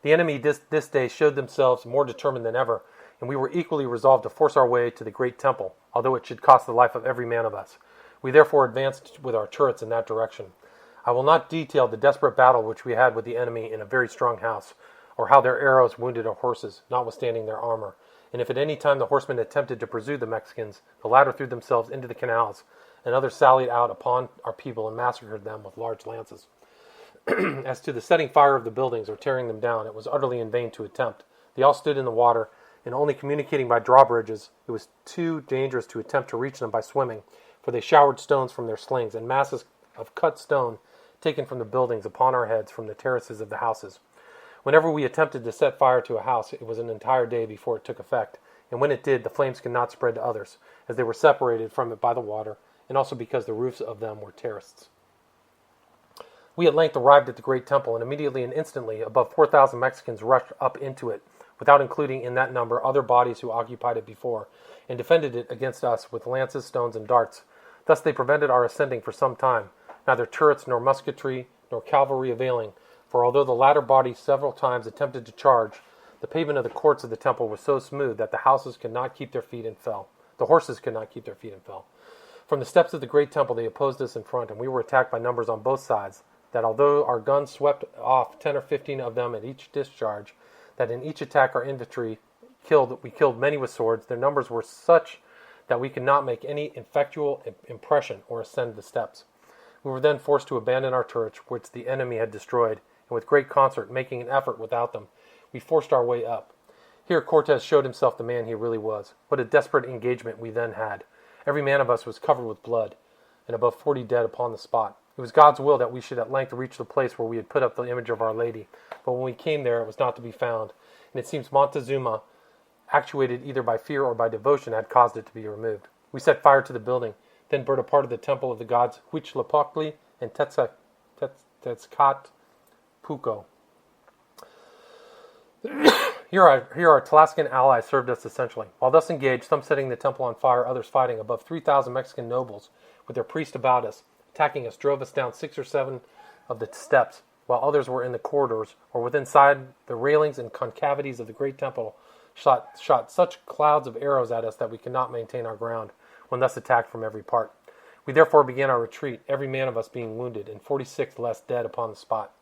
The enemy this day showed themselves more determined than ever, and we were equally resolved to force our way to the great temple, although it should cost the life of every man of us. We therefore advanced with our turrets in that direction. I will not detail the desperate battle which we had with the enemy in a very strong house, or how their arrows wounded our horses, notwithstanding their armor, and if at any time the horsemen attempted to pursue the Mexicans, the latter threw themselves into the canals, and others sallied out upon our people and massacred them with large lances. As to the setting fire of the buildings or tearing them down, it was utterly in vain to attempt. They all stood in the water, and only communicating by drawbridges, it was too dangerous to attempt to reach them by swimming, for they showered stones from their slings, and masses of cut stone taken from the buildings upon our heads from the terraces of the houses. Whenever we attempted to set fire to a house, it was an entire day before it took effect, and when it did, the flames could not spread to others, as they were separated from it by the water, and also because the roofs of them were terraced. We at length arrived at the great temple, and immediately and instantly above 4,000 Mexicans rushed up into it, without including in that number other bodies who occupied it before, and defended it against us with lances, stones, and darts. Thus they prevented our ascending for some time, neither turrets nor musketry nor cavalry availing, for although the latter body several times attempted to charge, the pavement of the courts of the temple was so smooth that the horses could not keep their feet and fell. From the steps of the great temple they opposed us in front, and we were attacked by numbers on both sides, that although our guns swept off 10 or 15 of them at each discharge, that in each attack our infantry we killed many with swords, their numbers were such that we could not make any effectual impression or ascend the steps. We were then forced to abandon our turrets, which the enemy had destroyed, and with great concert, making an effort without them, we forced our way up. Here Cortes showed himself the man he really was. What a desperate engagement we then had. Every man of us was covered with blood, and above 40 dead upon the spot. It was God's will that we should at length reach the place where we had put up the image of Our Lady, but when we came there it was not to be found, and it seems Montezuma, actuated either by fear or by devotion, had caused it to be removed. We set fire to the building, then burned a part of the temple of the gods Huitzilopochtli and Tezcatlipoca. Here our Tlascalan allies served us essentially. While thus engaged, some setting the temple on fire, others fighting, above 3,000 Mexican nobles, with their priests about us, attacking us, drove us down 6 or 7 of the steps, while others were in the corridors, or within inside the railings and concavities of the great temple, shot such clouds of arrows at us that we could not maintain our ground, when thus attacked from every part. We therefore began our retreat, every man of us being wounded, and 46 less dead upon the spot.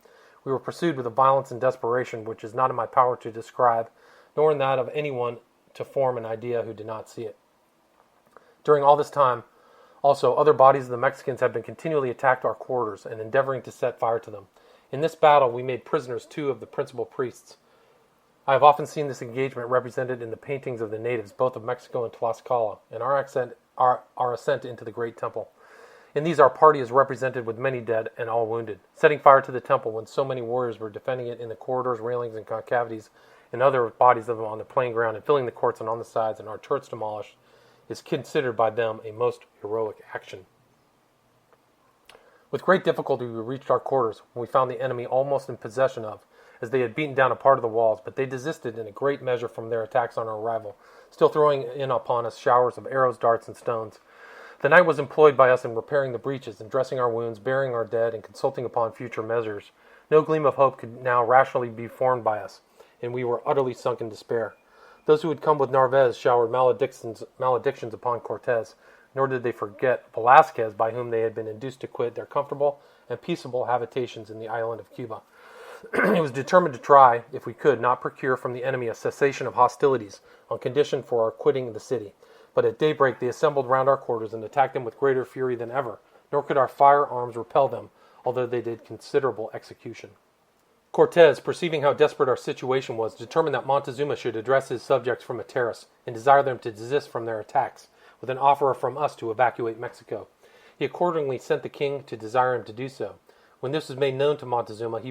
We were pursued with a violence and desperation which is not in my power to describe, nor in that of anyone to form an idea who did not see it. During all this time, also, other bodies of the Mexicans had been continually attacked our quarters and endeavoring to set fire to them. In this battle we made prisoners 2 of the principal priests. I have often seen this engagement represented in the paintings of the natives, both of Mexico and Tlaxcala, and our ascent into the great temple. In these our party is represented with many dead and all wounded, setting fire to the temple when so many warriors were defending it in the corridors, railings, and concavities, and other bodies of them on the plain ground, and filling the courts and on the sides, and our turrets demolished, is considered by them a most heroic action. With great difficulty we reached our quarters, when we found the enemy almost in possession of, as they had beaten down a part of the walls, but they desisted in a great measure from their attacks on our arrival, still throwing in upon us showers of arrows, darts, and stones. The night was employed by us in repairing the breaches, and dressing our wounds, burying our dead, and consulting upon future measures. No gleam of hope could now rationally be formed by us, and we were utterly sunk in despair. Those who had come with Narvaez showered maledictions upon Cortez, nor did they forget Velasquez, by whom they had been induced to quit their comfortable and peaceable habitations in the island of Cuba. It was determined to try, if we could, not procure from the enemy a cessation of hostilities on condition for our quitting the city. But at daybreak they assembled round our quarters and attacked them with greater fury than ever, nor could our firearms repel them, although they did considerable execution. Cortez, perceiving how desperate our situation was, determined that Montezuma should address his subjects from a terrace, and desire them to desist from their attacks, with an offer from us to evacuate Mexico. He accordingly sent the king to desire him to do so. When this was made known to Montezuma, he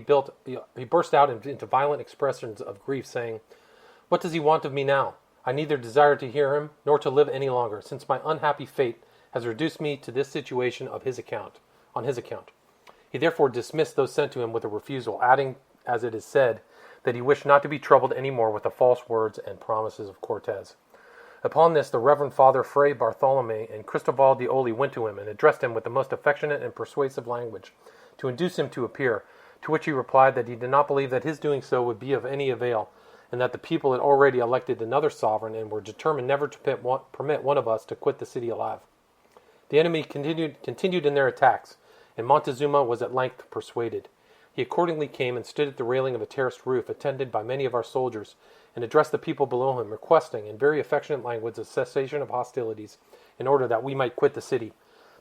burst out into violent expressions of grief, saying, "What does he want of me now? I neither desire to hear him, nor to live any longer, since my unhappy fate has reduced me to this situation on his account. He therefore dismissed those sent to him with a refusal, adding, as it is said, that he wished not to be troubled any more with the false words and promises of Cortez. Upon this, the Reverend Father Fray Bartolome and Cristobal de Oli went to him and addressed him with the most affectionate and persuasive language, to induce him to appear, to which he replied that he did not believe that his doing so would be of any avail, and that the people had already elected another sovereign and were determined never to permit one of us to quit the city alive. The enemy continued in their attacks, and Montezuma was at length persuaded. He accordingly came and stood at the railing of a terraced roof, attended by many of our soldiers, and addressed the people below him, requesting, in very affectionate language, a cessation of hostilities, in order that we might quit the city.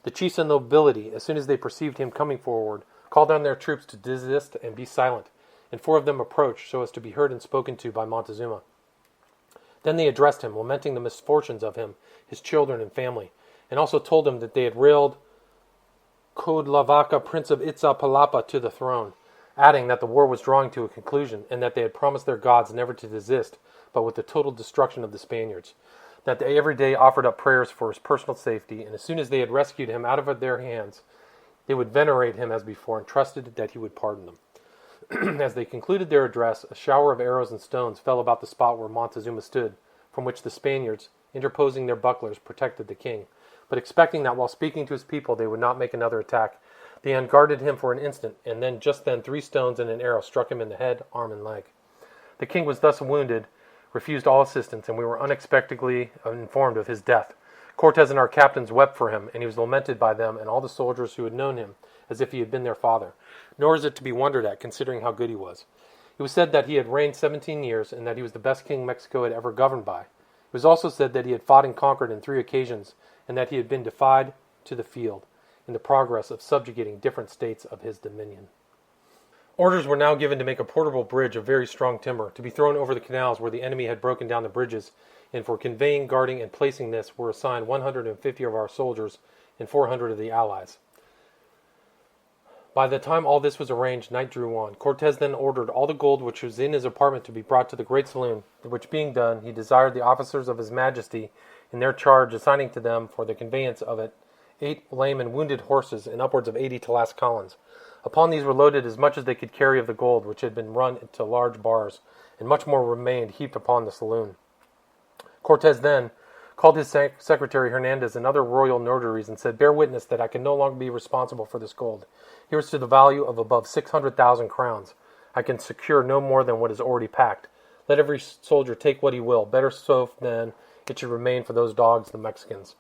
The chiefs and nobility, as soon as they perceived him coming forward, called on their troops to desist and be silent, and 4 of them approached so as to be heard and spoken to by Montezuma. Then they addressed him, lamenting the misfortunes of him, his children and family, and also told him that they had railed Codlavaca, Prince of Itzapalapa, to the throne, adding that the war was drawing to a conclusion, and that they had promised their gods never to desist, but with the total destruction of the Spaniards, that they every day offered up prayers for his personal safety, and as soon as they had rescued him out of their hands, they would venerate him as before, and trusted that he would pardon them. As they concluded their address, a shower of arrows and stones fell about the spot where Montezuma stood, from which the Spaniards, interposing their bucklers, protected the king. But expecting that while speaking to his people they would not make another attack, they unguarded him for an instant, and then just then 3 stones and an arrow struck him in the head, arm, and leg. The king was thus wounded, refused all assistance, and we were unexpectedly informed of his death. Cortez and our captains wept for him, and he was lamented by them and all the soldiers who had known him, as if he had been their father. Nor is it to be wondered at, considering how good he was. It was said that he had reigned 17 years, and that he was the best king Mexico had ever governed by. It was also said that he had fought and conquered in 3 occasions, and that he had been defied to the field, in the progress of subjugating different states of his dominion. Orders were now given to make a portable bridge of very strong timber, to be thrown over the canals where the enemy had broken down the bridges, and for conveying, guarding, and placing this were assigned 150 of our soldiers and 400 of the allies. By the time all this was arranged, night drew on. Cortez then ordered all the gold which was in his apartment to be brought to the great saloon, which being done, he desired the officers of his majesty in their charge, assigning to them for the conveyance of it 8 lame and wounded horses and upwards of 80 Tlascalans. Upon these were loaded as much as they could carry of the gold, which had been run into large bars, and much more remained heaped upon the saloon. Cortez then called his secretary Hernandez and other royal notaries and said, "Bear witness that I can no longer be responsible for this gold. Here is to the value of above 600,000 crowns. I can secure no more than what is already packed. Let every soldier take what he will. Better so than it should remain for those dogs, the Mexicans."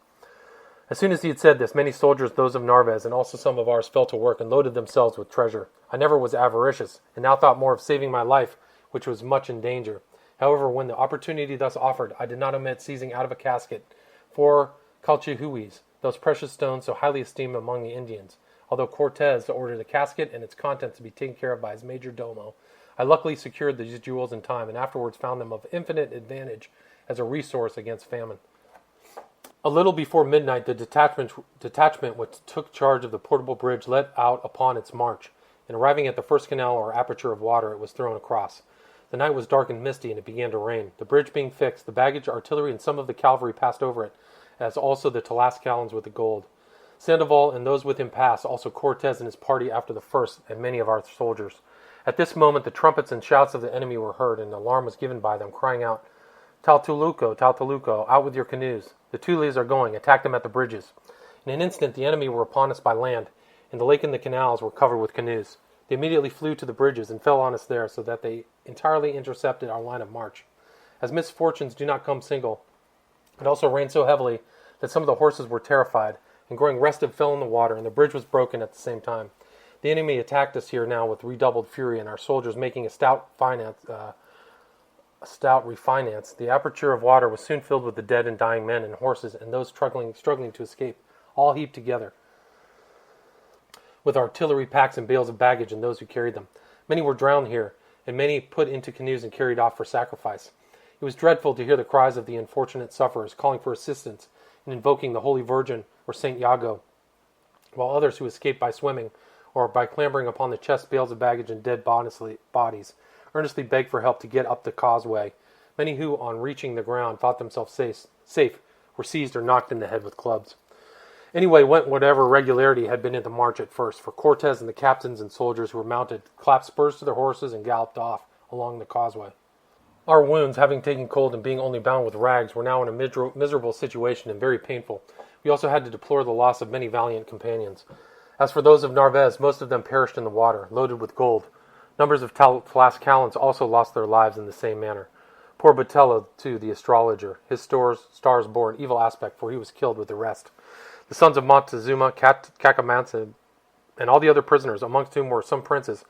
As soon as he had said this, many soldiers, those of Narvaez, and also some of ours, fell to work and loaded themselves with treasure. I never was avaricious, and now thought more of saving my life, which was much in danger. However, when the opportunity thus offered, I did not omit seizing out of a casket 4 calchihuis, those precious stones so highly esteemed among the Indians. Although Cortez ordered the casket and its contents to be taken care of by his major domo, I luckily secured these jewels in time, and afterwards found them of infinite advantage as a resource against famine. A little before midnight, the detachment which took charge of the portable bridge let out upon its march, and arriving at the first canal or aperture of water, it was thrown across. The night was dark and misty, and it began to rain. The bridge being fixed, the baggage, artillery, and some of the cavalry passed over it, as also the Tlascalans with the gold. Sandoval and those with him passed, also Cortez and his party after the first, and many of our soldiers. At this moment the trumpets and shouts of the enemy were heard, and an alarm was given by them, crying out, Taltuluco, Taltuluco, out with your canoes. The Tules are going, attack them at the bridges. In an instant the enemy were upon us by land, and the lake and the canals were covered with canoes. They immediately flew to the bridges and fell on us there, so that they entirely intercepted our line of march. As misfortunes do not come single, it also rained so heavily that some of the horses were terrified, and growing restive fell in the water, and the bridge was broken at the same time. The enemy attacked us here now with redoubled fury, and our soldiers making a stout refinance. The aperture of water was soon filled with the dead and dying men and horses, and those struggling to escape, all heaped together, with artillery packs and bales of baggage and those who carried them. Many were drowned here, and many put into canoes and carried off for sacrifice. It was dreadful to hear the cries of the unfortunate sufferers, calling for assistance and invoking the Holy Virgin or Saint Iago, while others who escaped by swimming or by clambering upon the chests, bales of baggage, and dead bodies earnestly begged for help to get up the causeway. Many who, on reaching the ground, thought themselves safe, were seized or knocked in the head with clubs. Anyway went whatever regularity had been in the march at first, for Cortez and the captains and soldiers who were mounted clapped spurs to their horses and galloped off along the causeway. Our wounds, having taken cold and being only bound with rags, were now in a miserable situation and very painful. We also had to deplore the loss of many valiant companions. As for those of Narvaez, most of them perished in the water, loaded with gold. Numbers of Tlascalans also lost their lives in the same manner. Poor Botello, too, the astrologer, his stars bore an evil aspect, for he was killed with the rest. The sons of Montezuma, Cacamanza, and all the other prisoners, amongst whom were some princes,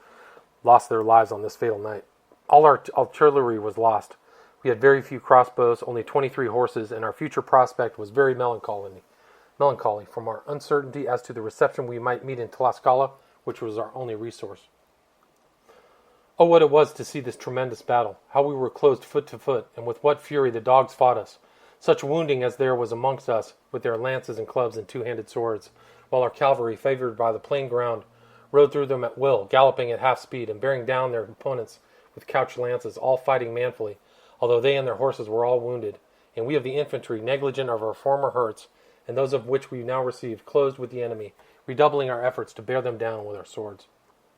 lost their lives on this fatal night. All our artillery was lost. We had very few crossbows, only 23 horses, and our future prospect was very melancholy from our uncertainty as to the reception we might meet in Tlascala, which was our only resource. Oh, what it was to see this tremendous battle, how we were closed foot to foot, and with what fury the dogs fought us. Such wounding as there was amongst us, with their lances and clubs and two-handed swords, while our cavalry, favored by the plain ground, rode through them at will, galloping at half speed, and bearing down their opponents with couched lances, all fighting manfully, although they and their horses were all wounded, and we of the infantry, negligent of our former hurts, and those of which we now received, closed with the enemy, redoubling our efforts to bear them down with our swords.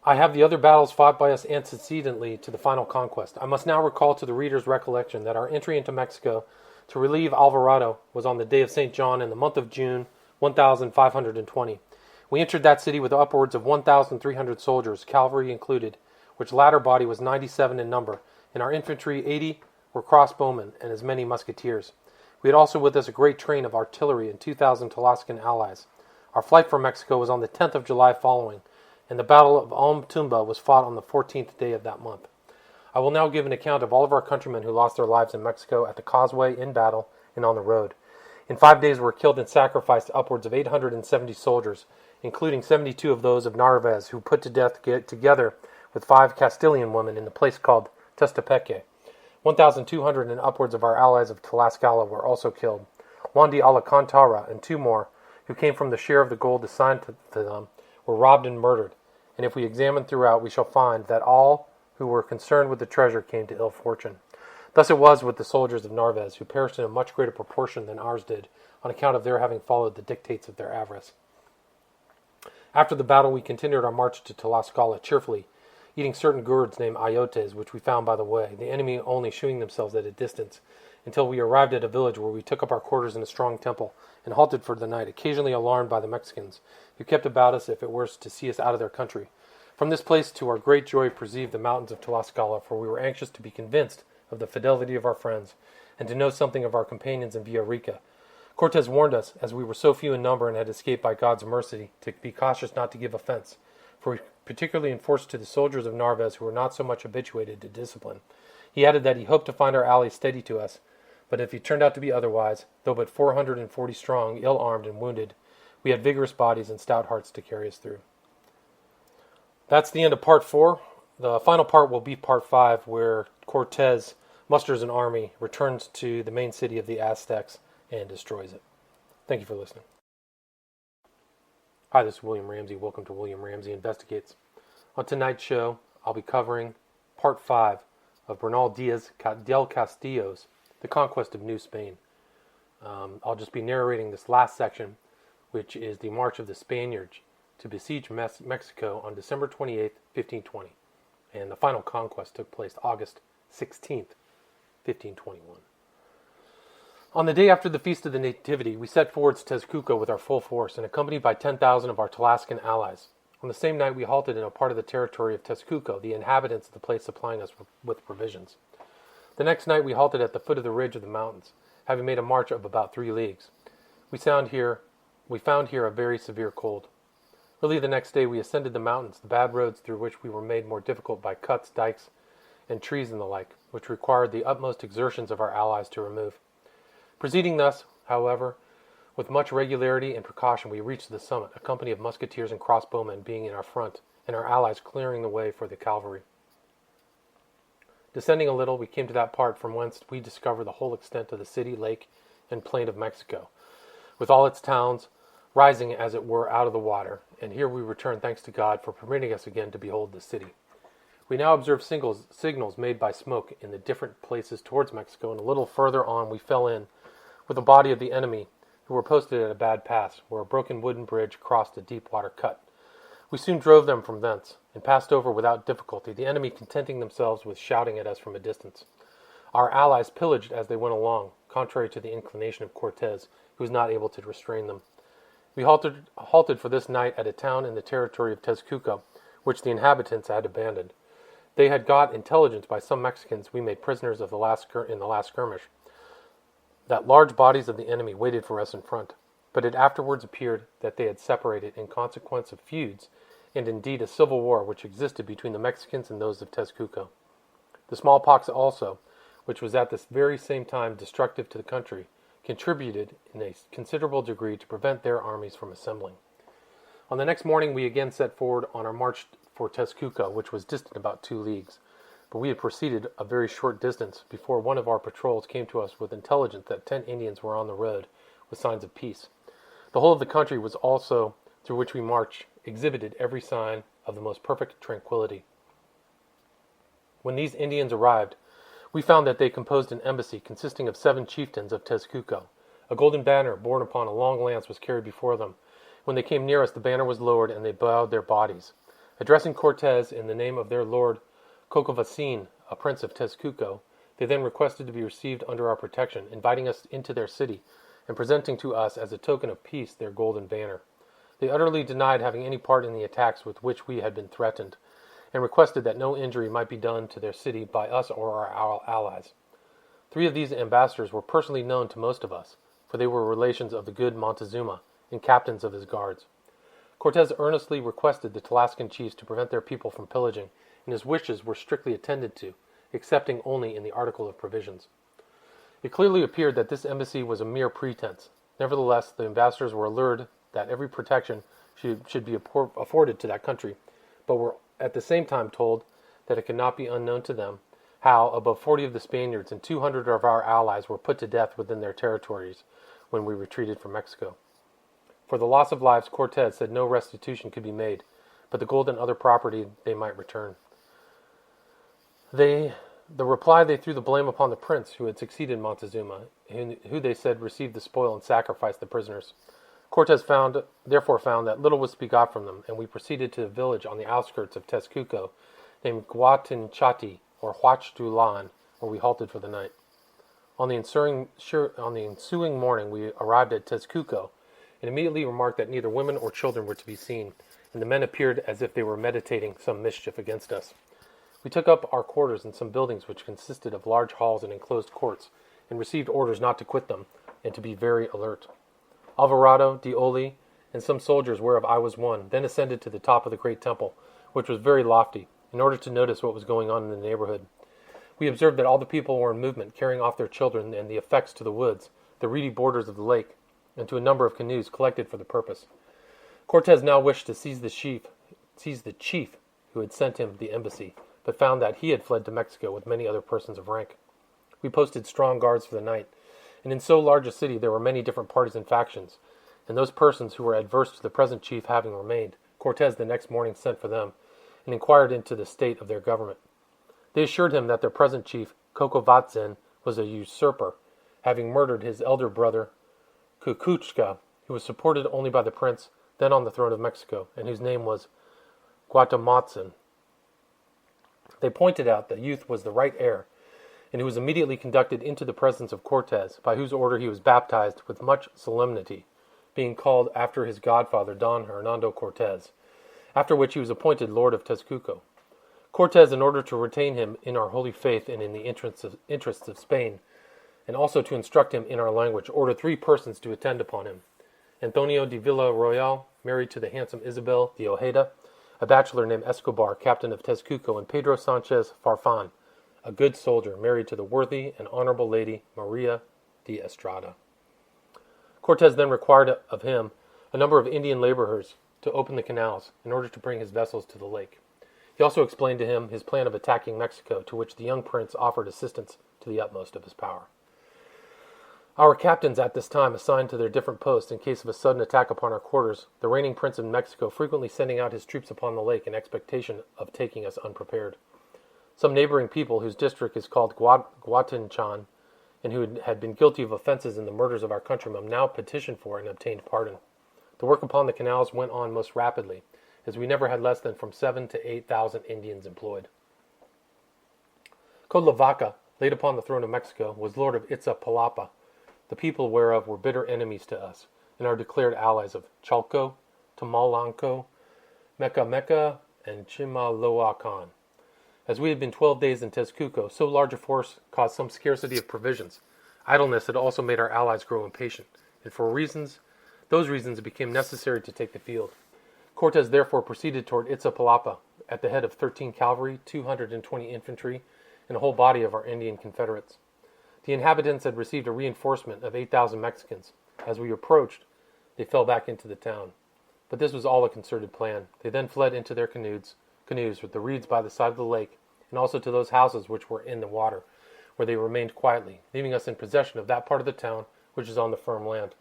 I have the other battles fought by us antecedently to the final conquest. I must now recall to the reader's recollection that our entry into Mexico to relieve Alvarado was on the day of St. John in the month of June, 1520. We entered that city with upwards of 1,300 soldiers, cavalry included, which latter body was 97 in number, and our infantry 80 were crossbowmen and as many musketeers. We had also with us a great train of artillery and 2,000 Tlascalan allies. Our flight from Mexico was on the 10th of July following, and the battle of Tumba was fought on the 14th day of that month. I will now give an account of all of our countrymen who lost their lives in Mexico at the causeway, in battle, and on the road. In 5 days were killed and sacrificed upwards of 870 soldiers, including 72 of those of Narvaez, who put to death together with 5 Castilian women in the place called Testapeque. 1,200 and upwards of our allies of Tlascala were also killed. Juan de Alcantara and 2 more, who came from the share of the gold assigned to them, were robbed and murdered, and if we examine throughout, we shall find that all who were concerned with the treasure came to ill fortune. Thus it was with the soldiers of Narvaez, who perished in a much greater proportion than ours did, on account of their having followed the dictates of their avarice. After the battle, we continued our march to Tlascala cheerfully, eating certain gourds named ayotes, which we found by the way, the enemy only shewing themselves at a distance, until we arrived at a village where we took up our quarters in a strong temple, and halted for the night, occasionally alarmed by the Mexicans, who kept about us if it were to see us out of their country. From this place, to our great joy, perceived the mountains of Tlascala, for we were anxious to be convinced of the fidelity of our friends, and to know something of our companions in Villarica. Cortez warned us, as we were so few in number and had escaped by God's mercy, to be cautious not to give offense, for he particularly enforced to the soldiers of Narvaez who were not so much habituated to discipline. He added that he hoped to find our allies steady to us, but if it turned out to be otherwise, though but 440 strong, ill-armed and wounded, we had vigorous bodies and stout hearts to carry us through. That's the end of part 4. The final part will be part 5, where Cortez musters an army, returns to the main city of the Aztecs, and destroys it. Thank you for listening. Hi, this is William Ramsey. Welcome to William Ramsey Investigates. On tonight's show, I'll be covering part 5 of Bernal Diaz del Castillo's The Conquest of New Spain. I'll just be narrating this last section, which is the march of the Spaniards to besiege Mexico on December 28th, 1520. And the final conquest took place August 16th, 1521. On the day after the Feast of the Nativity, we set forward to Tezcuco with our full force and accompanied by 10,000 of our Tlascalan allies. On the same night, we halted in a part of the territory of Tezcuco, the inhabitants of the place supplying us with provisions. The next night, we halted at the foot of the ridge of the mountains, having made a march of about 3 leagues. We found here a very severe cold. Early the next day, we ascended the mountains, the bad roads through which we were made more difficult by cuts, dikes, and trees and the like, which required the utmost exertions of our allies to remove. Proceeding thus, however, with much regularity and precaution, we reached the summit, a company of musketeers and crossbowmen being in our front, and our allies clearing the way for the cavalry. Descending a little, we came to that part from whence we discovered the whole extent of the city, lake, and plain of Mexico, with all its towns rising as it were out of the water, and here we returned thanks to God for permitting us again to behold the city. We now observed signals made by smoke in the different places towards Mexico, and a little further on we fell in with a body of the enemy who were posted at a bad pass, where a broken wooden bridge crossed a deep water cut. We soon drove them from thence, and passed over without difficulty, the enemy contenting themselves with shouting at us from a distance. Our allies pillaged as they went along, contrary to the inclination of Cortez, who was not able to restrain them. We halted for this night at a town in the territory of Tezcuco, which the inhabitants had abandoned. They had got intelligence by some Mexicans we made prisoners in the last skirmish, that large bodies of the enemy waited for us in front, but it afterwards appeared that they had separated in consequence of feuds, and indeed a civil war which existed between the Mexicans and those of Tezcuco. The smallpox also, which was at this very same time destructive to the country, contributed in a considerable degree to prevent their armies from assembling. On the next morning we again set forward on our march for Tezcuco, which was distant about 2 leagues. But we had proceeded a very short distance before one of our patrols came to us with intelligence that 10 Indians were on the road with signs of peace. The whole of the country was also, through which we marched, exhibited every sign of the most perfect tranquility. When these Indians arrived, we found that they composed an embassy consisting of 7 chieftains of Tezcuco. A golden banner borne upon a long lance was carried before them. When they came near us, the banner was lowered, and they bowed their bodies. Addressing Cortez in the name of their lord Cocovacin, a prince of Tezcuco, they then requested to be received under our protection, inviting us into their city, and presenting to us as a token of peace their golden banner. They utterly denied having any part in the attacks with which we had been threatened, and requested that no injury might be done to their city by us or our allies. 3 of these ambassadors were personally known to most of us, for they were relations of the good Montezuma and captains of his guards. Cortez earnestly requested the Tlascalan chiefs to prevent their people from pillaging, and his wishes were strictly attended to, excepting only in the article of provisions. It clearly appeared that this embassy was a mere pretense. Nevertheless, the ambassadors were allured that every protection should be afforded to that country, but were at the same time told that it could not be unknown to them how above 40 of the Spaniards and 200 of our allies were put to death within their territories when we retreated from Mexico. For the loss of lives, Cortez said no restitution could be made, but the gold and other property they might return. The reply they threw the blame upon the prince who had succeeded Montezuma, who they said received the spoil and sacrificed the prisoners. Cortez therefore found that little was to be got from them, and we proceeded to a village on the outskirts of Tezcuco named Guatinchati, or Huachtulan, where we halted for the night. On the ensuing morning we arrived at Tezcuco, and immediately remarked that neither women or children were to be seen, and the men appeared as if they were meditating some mischief against us. We took up our quarters in some buildings which consisted of large halls and enclosed courts, and received orders not to quit them, and to be very alert. Alvarado, Dioli, and some soldiers, whereof I was one, then ascended to the top of the great temple, which was very lofty, in order to notice what was going on in the neighborhood. We observed that all the people were in movement, carrying off their children and the effects to the woods, the reedy borders of the lake, and to a number of canoes collected for the purpose. Cortez now wished to seize the chief who had sent him the embassy, but found that he had fled to Mexico with many other persons of rank. We posted strong guards for the night, and in so large a city there were many different parties and factions, and those persons who were adverse to the present chief having remained, Cortez the next morning sent for them, and inquired into the state of their government. They assured him that their present chief, Cocovacin, was a usurper, having murdered his elder brother, Kukuchka, who was supported only by the prince then on the throne of Mexico, and whose name was Guatemotzin. They pointed out that the youth was the right heir, and he was immediately conducted into the presence of Cortes, by whose order he was baptized with much solemnity, being called after his godfather Don Hernando Cortes, after which he was appointed Lord of Tezcuco. Cortes, in order to retain him in our holy faith and in the interests of Spain, and also to instruct him in our language, ordered 3 persons to attend upon him: Antonio de Villarroel, married to the handsome Isabel de Ojeda, a bachelor named Escobar, captain of Tezcuco, and Pedro Sanchez Farfan, a good soldier, married to the worthy and honorable lady Maria de Estrada. Cortes then required of him a number of Indian laborers to open the canals in order to bring his vessels to the lake. He also explained to him his plan of attacking Mexico, to which the young prince offered assistance to the utmost of his power. Our captains at this time assigned to their different posts in case of a sudden attack upon our quarters, the reigning prince of Mexico frequently sending out his troops upon the lake in expectation of taking us unprepared. Some neighboring people, whose district is called Guatinchan, and who had been guilty of offenses in the murders of our countrymen, now petitioned for and obtained pardon. The work upon the canals went on most rapidly, as we never had less than from 7,000 to 8,000 Indians employed. Codlavaca, laid upon the throne of Mexico, was lord of Itzapalapa, the people whereof were bitter enemies to us, and are declared allies of Chalco, Tamalanco, Meca, and Chimaloacan. As we had been 12 days in Tezcuco, so large a force caused some scarcity of provisions. Idleness had also made our allies grow impatient, and for those reasons it became necessary to take the field. Cortes therefore proceeded toward Itzapalapa at the head of 13 cavalry, 220 infantry, and a whole body of our Indian confederates. The inhabitants had received a reinforcement of 8,000 Mexicans. As we approached, they fell back into the town. But this was all a concerted plan. They then fled into their canoes with the reeds by the side of the lake, and also to those houses which were in the water, where they remained quietly, leaving us in possession of that part of the town which is on the firm land.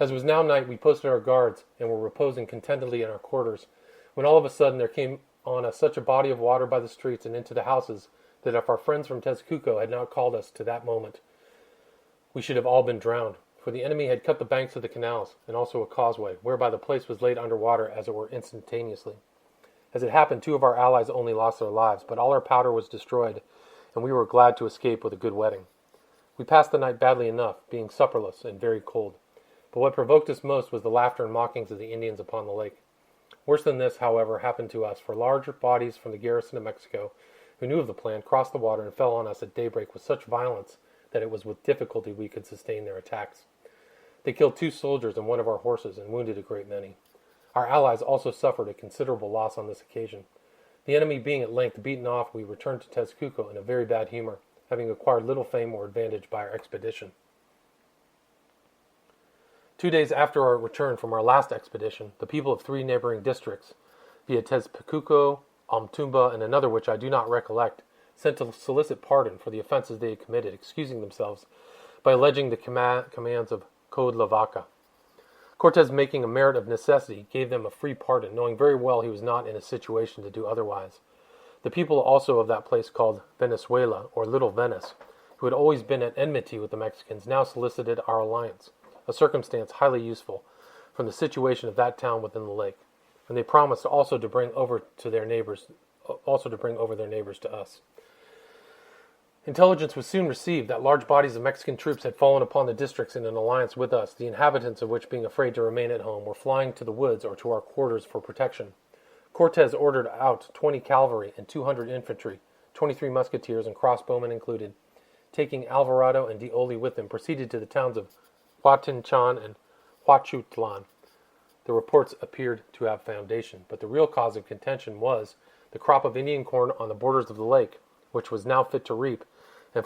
As it was now night, we posted our guards, and were reposing contentedly in our quarters, when all of a sudden there came on us such a body of water by the streets and into the houses, that if our friends from Tezcuco had not called us to that moment, we should have all been drowned, for the enemy had cut the banks of the canals, and also a causeway, whereby the place was laid under water, as it were, instantaneously. As it happened, 2 of our allies only lost their lives, but all our powder was destroyed, and we were glad to escape with a good wetting. We passed the night badly enough, being supperless and very cold. But what provoked us most was the laughter and mockings of the Indians upon the lake. Worse than this, however, happened to us, for large bodies from the garrison of Mexico, who knew of the plan, crossed the water and fell on us at daybreak with such violence that it was with difficulty we could sustain their attacks. They killed 2 soldiers and 1 of our horses, and wounded a great many. Our allies also suffered a considerable loss on this occasion. The enemy being at length beaten off, we returned to Tezcuco in a very bad humor, having acquired little fame or advantage by our expedition. 2 days after our return from our last expedition, the people of 3 neighboring districts, via Tezcuco, Amtumba, and another which I do not recollect, sent to solicit pardon for the offenses they had committed, excusing themselves by alleging the commands of Codlavaca. Cortes, making a merit of necessity, gave them a free pardon, knowing very well he was not in a situation to do otherwise. The people also of that place called Venezuela, or Little Venice, who had always been at enmity with the Mexicans, now solicited our alliance, a circumstance highly useful from the situation of that town within the lake, and they promised also to bring over their neighbors to us. Intelligence was soon received that large bodies of Mexican troops had fallen upon the districts in an alliance with us, the inhabitants of which, being afraid to remain at home, were flying to the woods or to our quarters for protection. Cortes ordered out 20 cavalry and 200 infantry, 23 musketeers and crossbowmen included. Taking Alvarado and Dioli with him, proceeded to the towns of Huatinchan and Huachutlan. The reports appeared to have foundation, but the real cause of contention was the crop of Indian corn on the borders of the lake, which was now fit to reap, and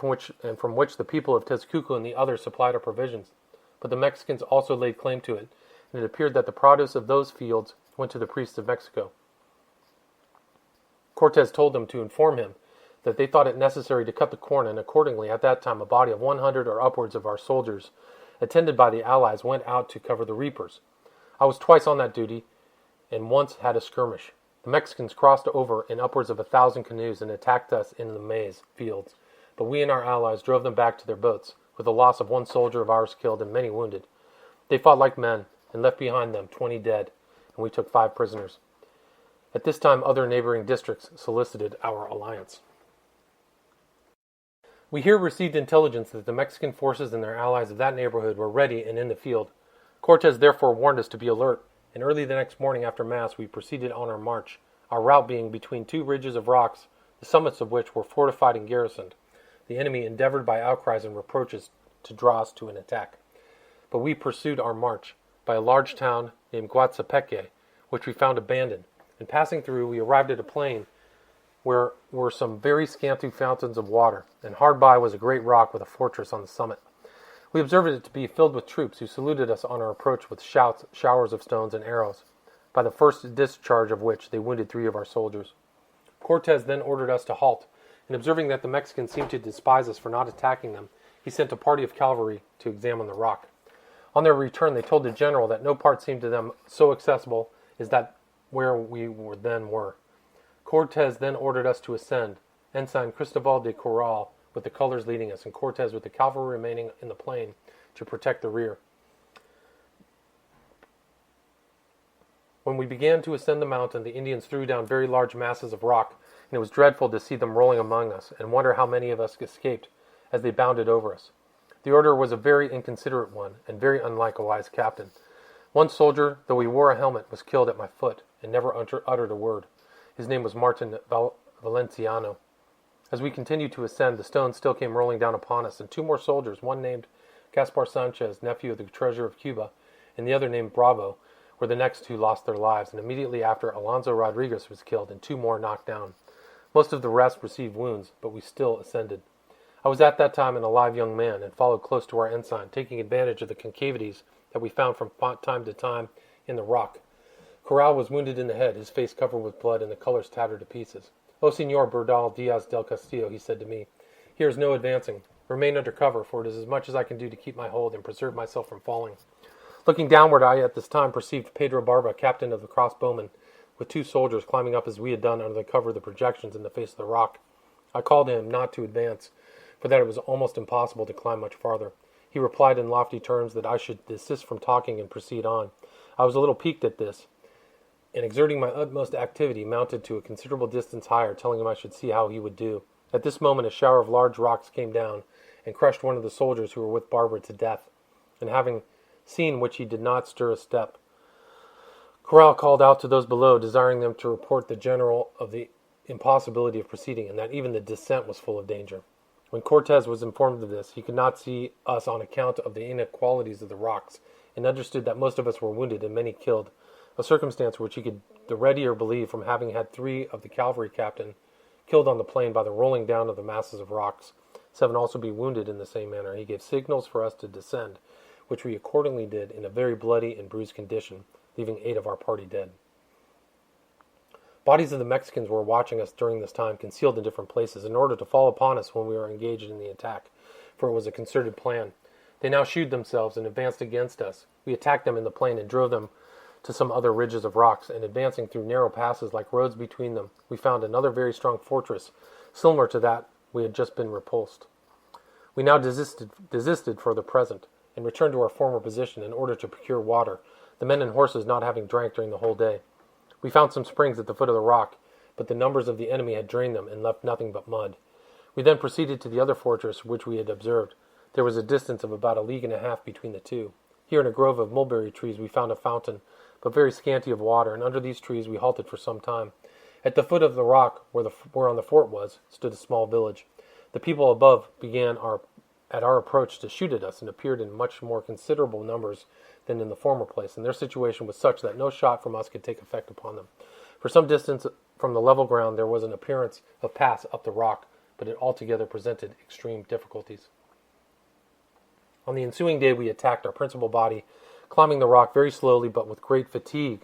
from which the people of Tezcuco and the others supplied our provisions. But the Mexicans also laid claim to it, and it appeared that the produce of those fields went to the priests of Mexico. Cortes told them to inform him that they thought it necessary to cut the corn, and accordingly at that time a body of 100 or upwards of our soldiers, attended by the allies, went out to cover the reapers. I was twice on that duty, and once had a skirmish. The Mexicans crossed over in upwards of 1,000 canoes and attacked us in the maize fields, but we and our allies drove them back to their boats with the loss of 1 soldier of ours killed and many wounded. They fought like men, and left behind them 20 dead, and we took 5 prisoners. At this time, other neighboring districts solicited our alliance. We here received intelligence that the Mexican forces and their allies of that neighborhood were ready and in the field. Cortes therefore warned us to be alert, and early the next morning after Mass we proceeded on our march, our route being between 2 ridges of rocks, the summits of which were fortified and garrisoned. The enemy endeavored by outcries and reproaches to draw us to an attack. But we pursued our march by a large town named Guatzapeque, which we found abandoned, and passing through we arrived at a plain where were some very scanty fountains of water, and hard by was a great rock with a fortress on the summit. We observed it to be filled with troops, who saluted us on our approach with shouts, showers of stones and arrows, by the first discharge of which they wounded 3 of our soldiers. Cortes then ordered us to halt, and observing that the Mexicans seemed to despise us for not attacking them, he sent a party of cavalry to examine the rock. On their return they told the general that no part seemed to them so accessible as that where we were. Cortes then ordered us to ascend, Ensign Cristobal de Corral with the colors leading us, and Cortes with the cavalry remaining in the plain to protect the rear. When we began to ascend the mountain, the Indians threw down very large masses of rock, and it was dreadful to see them rolling among us, and wonder how many of us escaped as they bounded over us. The order was a very inconsiderate one, and very unlike a wise captain. 1 soldier, though he wore a helmet, was killed at my foot, and never uttered a word. His name was Martin Valenciano. As we continued to ascend, the stones still came rolling down upon us, and 2 more soldiers, one named Gaspar Sanchez, nephew of the treasurer of Cuba, and the other named Bravo, were the next who lost their lives, and immediately after Alonso Rodriguez was killed, and 2 more knocked down. Most of the rest received wounds, but we still ascended. I was at that time an alive young man, and followed close to our ensign, taking advantage of the concavities that we found from time to time in the rock. Corral was wounded in the head, his face covered with blood, and the colors tattered to pieces. "O Senor Bernal Diaz del Castillo," he said to me, "here is no advancing. Remain under cover, for it is as much as I can do to keep my hold and preserve myself from falling." Looking downward, I at this time perceived Pedro Barba, captain of the crossbowmen, with 2 soldiers climbing up as we had done under the cover of the projections in the face of the rock. I called to him not to advance, for that it was almost impossible to climb much farther. He replied in lofty terms that I should desist from talking and proceed on. I was a little piqued at this, and exerting my utmost activity, mounted to a considerable distance higher, telling him I should see how he would do. At this moment a shower of large rocks came down, and crushed 1 of the soldiers who were with Barbara to death, and having seen which he did not stir a step. Corral called out to those below, desiring them to report the general of the impossibility of proceeding, and that even the descent was full of danger. When Cortes was informed of this, he could not see us on account of the inequalities of the rocks, and understood that most of us were wounded and many killed, a circumstance which he could the readier believe from having had 3 of the cavalry captain killed on the plain by the rolling down of the masses of rocks, 7 also be wounded in the same manner. He gave signals for us to descend, which we accordingly did in a very bloody and bruised condition, leaving 8 of our party dead. Bodies of the Mexicans were watching us during this time, concealed in different places, in order to fall upon us when we were engaged in the attack, for it was a concerted plan. They now shewed themselves and advanced against us. We attacked them in the plain and drove them to some other ridges of rocks, and advancing through narrow passes like roads between them, we found another very strong fortress, similar to that we had just been repulsed. We now desisted for the present, and returned to our former position in order to procure water, the men and horses not having drank during the whole day. We found some springs at the foot of the rock, but the numbers of the enemy had drained them and left nothing but mud. We then proceeded to the other fortress which we had observed. There was a distance of about 1.5 leagues between the 2. Here in a grove of mulberry trees we found a fountain, but very scanty of water, and under these trees we halted for some time. At the foot of the rock, whereon the fort was, stood a small village. The people above began at our approach to shoot at us, and appeared in much more considerable numbers than in the former place, and their situation was such that no shot from us could take effect upon them. For some distance from the level ground there was an appearance of pass up the rock, but it altogether presented extreme difficulties. On the ensuing day we attacked our principal body, climbing the rock very slowly but with great fatigue,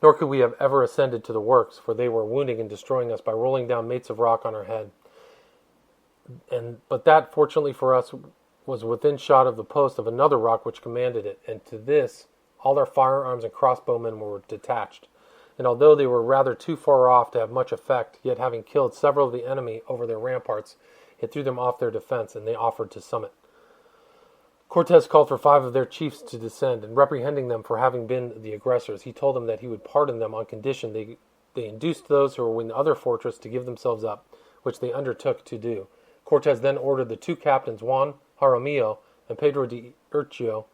nor could we have ever ascended to the works, for they were wounding and destroying us by rolling down mates of rock on our head. But that, fortunately for us, was within shot of the post of another rock which commanded it, and to this all our firearms and crossbowmen were detached. And although they were rather too far off to have much effect, yet having killed several of the enemy over their ramparts, it threw them off their defense, and they offered to summit. Cortes called for 5 of their chiefs to descend, and reprehending them for having been the aggressors, he told them that he would pardon them on condition they induced those who were in the other fortress to give themselves up, which they undertook to do. Cortes then ordered the 2 captains, Juan Jaramillo and Pedro de Urcio,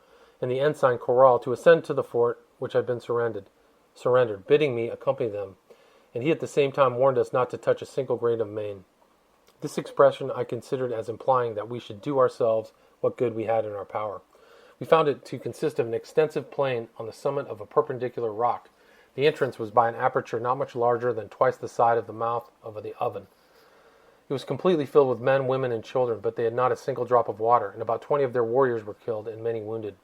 and the ensign Corral to ascend to the fort which had been surrendered, bidding me accompany them, and he at the same time warned us not to touch a single grain of mane. This expression I considered as implying that we should do ourselves what good we had in our power. We found it to consist of an extensive plain on the summit of a perpendicular rock. The entrance was by an aperture not much larger than twice the side of the mouth of the oven. It was completely filled with men, women, and children, but they had not a single drop of water, and about 20 of their warriors were killed and many wounded.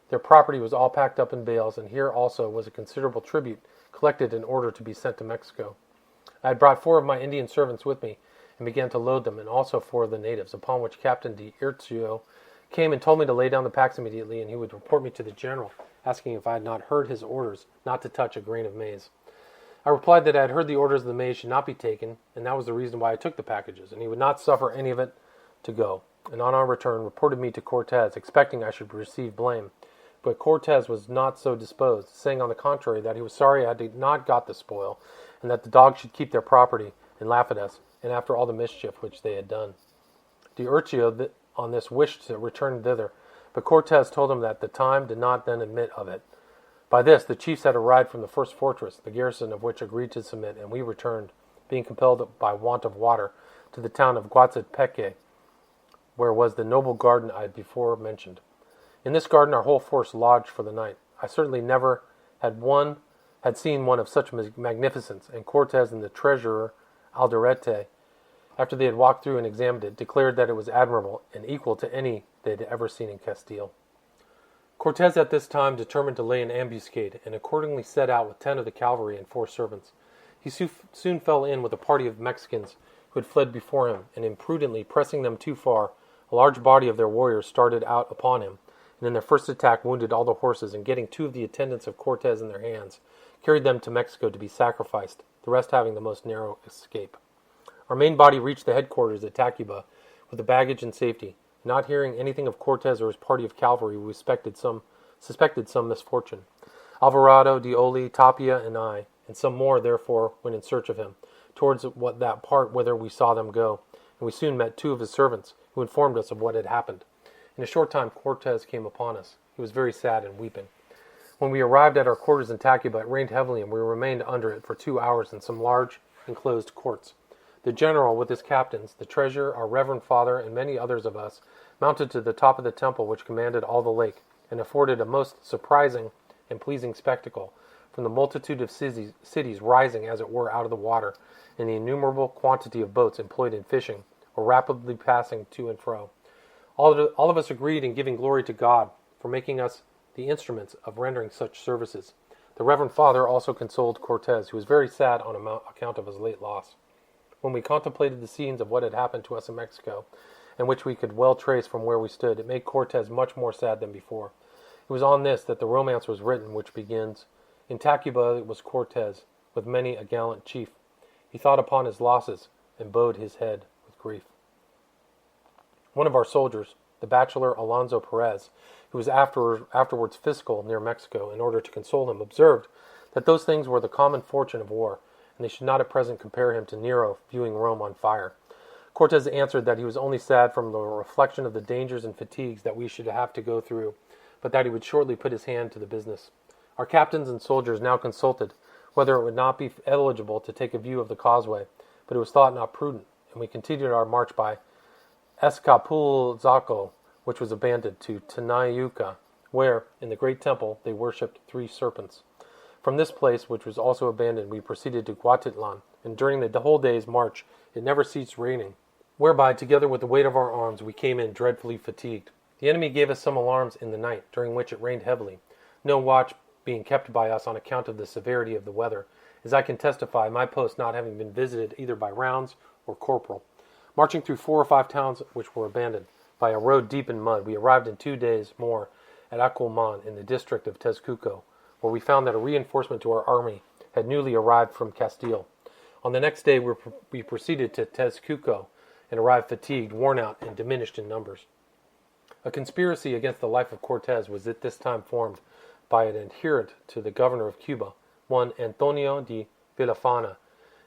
Their property was all packed up in bales, and here also was a considerable tribute collected in order to be sent to Mexico. I had brought 4 of my Indian servants with me, and began to load them, and also 4 of the natives, upon which Captain de Urcio came and told me to lay down the packs immediately, and he would report me to the general, asking if I had not heard his orders not to touch a grain of maize. I replied that I had heard the orders of the maize should not be taken, and that was the reason why I took the packages, and he would not suffer any of it to go, and on our return reported me to Cortes, expecting I should receive blame. But Cortes was not so disposed, saying on the contrary that he was sorry I had not got the spoil, and that the dogs should keep their property and laugh at us, and after all the mischief which they had done. De Urcio on this wished to return thither, but Cortes told him that the time did not then admit of it. By this the chiefs had arrived from the first fortress, the garrison of which agreed to submit, and we returned, being compelled by want of water, to the town of Guatepeque, where was the noble garden I had before mentioned. In this garden our whole force lodged for the night. I certainly never had seen one of such magnificence, and Cortes and the treasurer Alderete, after they had walked through and examined it, declared that it was admirable and equal to any they had ever seen in Castile. Cortes at this time determined to lay an ambuscade, and accordingly set out with 10 of the cavalry and 4 servants. He soon fell in with a party of Mexicans who had fled before him, and imprudently pressing them too far, a large body of their warriors started out upon him, and in their first attack wounded all the horses, and getting 2 of the attendants of Cortes in their hands, carried them to Mexico to be sacrificed, the rest having the most narrow escape. Our main body reached the headquarters at Tacuba with the baggage in safety. Not hearing anything of Cortes or his party of cavalry, we suspected some misfortune. Alvarado, Dioli, Tapia, and I, and some more, therefore, went in search of him, towards that part whither we saw them go, and we soon met 2 of his servants, who informed us of what had happened. In a short time Cortes came upon us. He was very sad and weeping. When we arrived at our quarters in Tacuba, it rained heavily, and we remained under it for 2 hours in some large enclosed courts. The general, with his captains, the treasurer, our reverend father, and many others of us, mounted to the top of the temple which commanded all the lake, and afforded a most surprising and pleasing spectacle, from the multitude of cities rising as it were out of the water, and the innumerable quantity of boats employed in fishing, or rapidly passing to and fro. All of us agreed in giving glory to God for making us the instruments of rendering such services. The reverend father also consoled Cortes, who was very sad on account of his late loss. When we contemplated the scenes of what had happened to us in Mexico, and which we could well trace from where we stood, it made Cortes much more sad than before. It was on this that the romance was written, which begins, "In Tacuba it was Cortes, with many a gallant chief. He thought upon his losses, and bowed his head with grief." One of our soldiers, the bachelor Alonso Perez, who was afterwards fiscal near Mexico, in order to console him, observed that those things were the common fortune of war, and they should not at present compare him to Nero viewing Rome on fire. Cortes answered that he was only sad from the reflection of the dangers and fatigues that we should have to go through, but that he would shortly put his hand to the business. Our captains and soldiers now consulted whether it would not be eligible to take a view of the causeway, but it was thought not prudent, and we continued our march by Escapulzaco, which was abandoned, to Tenayuca, where, in the great temple, they worshipped 3 serpents. From this place, which was also abandoned, we proceeded to Guatitlan, and during the whole day's march it never ceased raining, whereby, together with the weight of our arms, we came in dreadfully fatigued. The enemy gave us some alarms in the night, during which it rained heavily, no watch being kept by us on account of the severity of the weather, as I can testify, my post not having been visited either by Rounds or Corporal. Marching through 4 or 5 towns which were abandoned, by a road deep in mud, we arrived in 2 days more at Aculman in the district of Tezcuco, where we found that a reinforcement to our army had newly arrived from Castile. On the next day we proceeded to Tezcuco, and arrived fatigued, worn out, and diminished in numbers. A conspiracy against the life of Cortez was at this time formed by an adherent to the governor of Cuba, one Antonio de Villafana,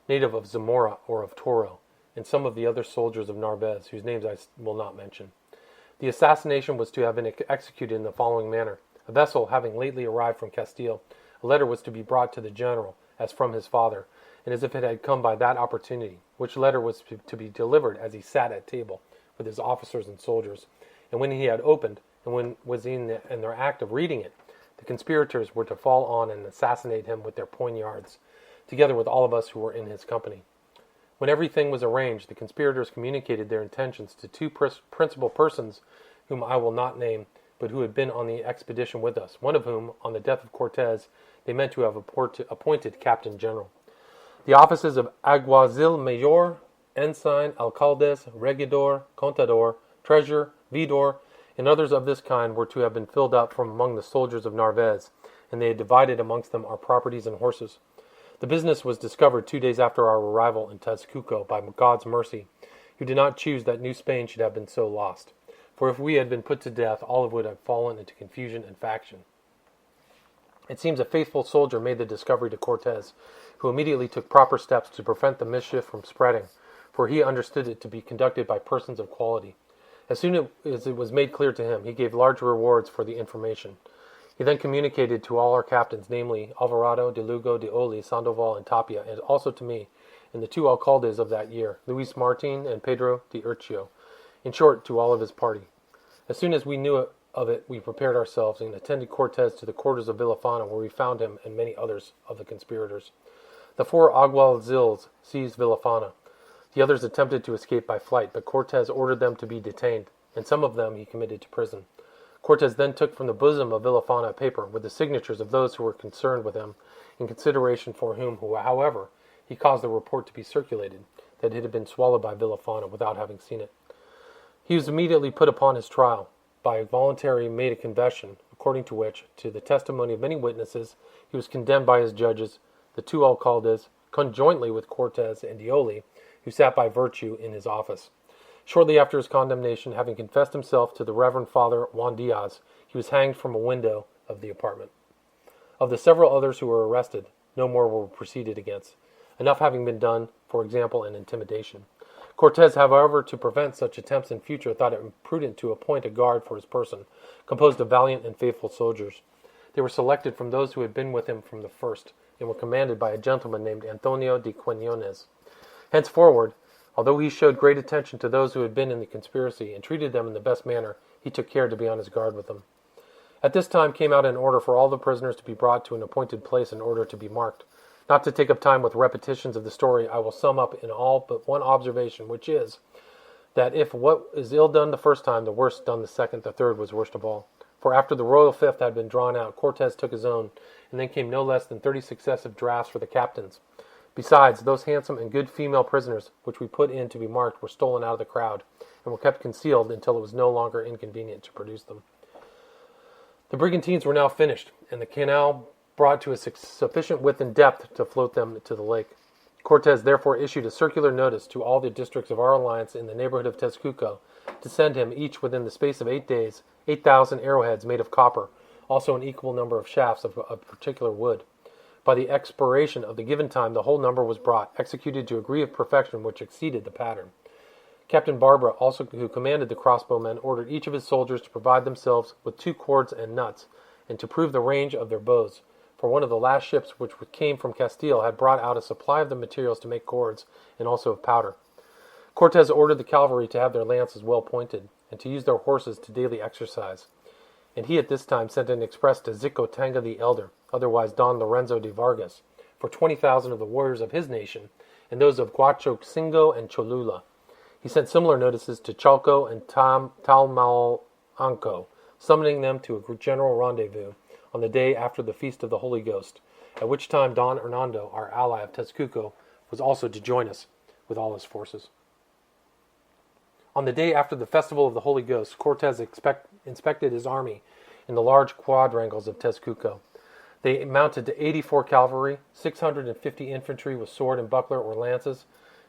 native of Zamora or of Toro, and some of the other soldiers of Narvaez, whose names I will not mention. The assassination was to have been executed in the following manner. A vessel having lately arrived from Castile, a letter was to be brought to the general, as from his father, and as if it had come by that opportunity, which letter was to be delivered as he sat at table with his officers and soldiers. And when he had opened, and when was in their act of reading it, the conspirators were to fall on and assassinate him with their poignards, together with all of us who were in his company. When everything was arranged, the conspirators communicated their intentions to two principal persons, whom I will not name, but who had been on the expedition with us, one of whom, on the death of Cortez, they meant to have appointed Captain General. The offices of Alguazil Mayor, Ensign, Alcaldes, Regidor, Contador, Treasurer, Vidor, and others of this kind were to have been filled up from among the soldiers of Narvaez, and they had divided amongst them our properties and horses. The business was discovered 2 days after our arrival in Tezcuco by God's mercy, who did not choose that New Spain should have been so lost. For if we had been put to death, all of would have fallen into confusion and faction. It seems a faithful soldier made the discovery to Cortez, who immediately took proper steps to prevent the mischief from spreading, for he understood it to be conducted by persons of quality. As soon as it was made clear to him, he gave large rewards for the information. He then communicated to all our captains, namely Alvarado, de Lugo, de Oli, Sandoval, and Tapia, and also to me, and the two alcaldes of that year, Luis Martin and Pedro de Urcio, in short, to all of his party. As soon as we knew of it, we prepared ourselves and attended Cortez to the quarters of Villafana, where we found him and many others of the conspirators. The 4 alguazils seized Villafana. The others attempted to escape by flight, but Cortez ordered them to be detained, and some of them he committed to prison. Cortez then took from the bosom of Villafana a paper with the signatures of those who were concerned with him, in consideration for whom, however, he caused the report to be circulated, that it had been swallowed by Villafana without having seen it. He was immediately put upon his trial. By voluntary made a confession, according to which, to the testimony of many witnesses, he was condemned by his judges, the 2 alcaldes, conjointly with Cortez and Dioli, who sat by virtue in his office. Shortly after his condemnation, having confessed himself to the Reverend Father Juan Diaz, he was hanged from a window of the apartment. Of the several others who were arrested, no more were proceeded against, enough having been done, for example, in intimidation. Cortez, however, to prevent such attempts in future, thought it prudent to appoint a guard for his person, composed of valiant and faithful soldiers. They were selected from those who had been with him from the first, and were commanded by a gentleman named Antonio de Quinones. Henceforward, although he showed great attention to those who had been in the conspiracy and treated them in the best manner, he took care to be on his guard with them. At this time came out an order for all the prisoners to be brought to an appointed place in order to be marked. Not to take up time with repetitions of the story, I will sum up in all but one observation, which is, that if what is ill done the first time, the worst done the second, the third was worst of all. For after the royal fifth had been drawn out, Cortez took his own, and then came no less than 30 successive drafts for the captains. Besides, those handsome and good female prisoners, which we put in to be marked, were stolen out of the crowd, and were kept concealed until it was no longer inconvenient to produce them. The brigantines were now finished, and the canal brought to a sufficient width and depth to float them to the lake. Cortez therefore issued a circular notice to all the districts of our alliance in the neighborhood of Tezcuco to send him, each within the space of 8 days, 8,000 arrowheads made of copper, also an equal number of shafts of a particular wood. By the expiration of the given time, the whole number was brought, executed to a degree of perfection which exceeded the pattern. Captain Barbara, also who commanded the crossbowmen, ordered each of his soldiers to provide themselves with 2 cords and nuts, and to prove the range of their bows, for one of the last ships which came from Castile had brought out a supply of the materials to make cords, and also of powder. Cortez ordered the cavalry to have their lances well pointed, and to use their horses to daily exercise. And he at this time sent an express to Zicotanga the Elder, otherwise Don Lorenzo de Vargas, for 20,000 of the warriors of his nation, and those of Huachocingo and Cholula. He sent similar notices to Chalco and Talmalhanco, summoning them to a general rendezvous on the day after the Feast of the Holy Ghost, at which time Don Hernando, our ally of Tezcuco, was also to join us with all his forces. On the day after the Festival of the Holy Ghost, Cortez inspected his army in the large quadrangles of Tezcuco. They amounted to 84 cavalry, 650 infantry with sword and buckler or lances,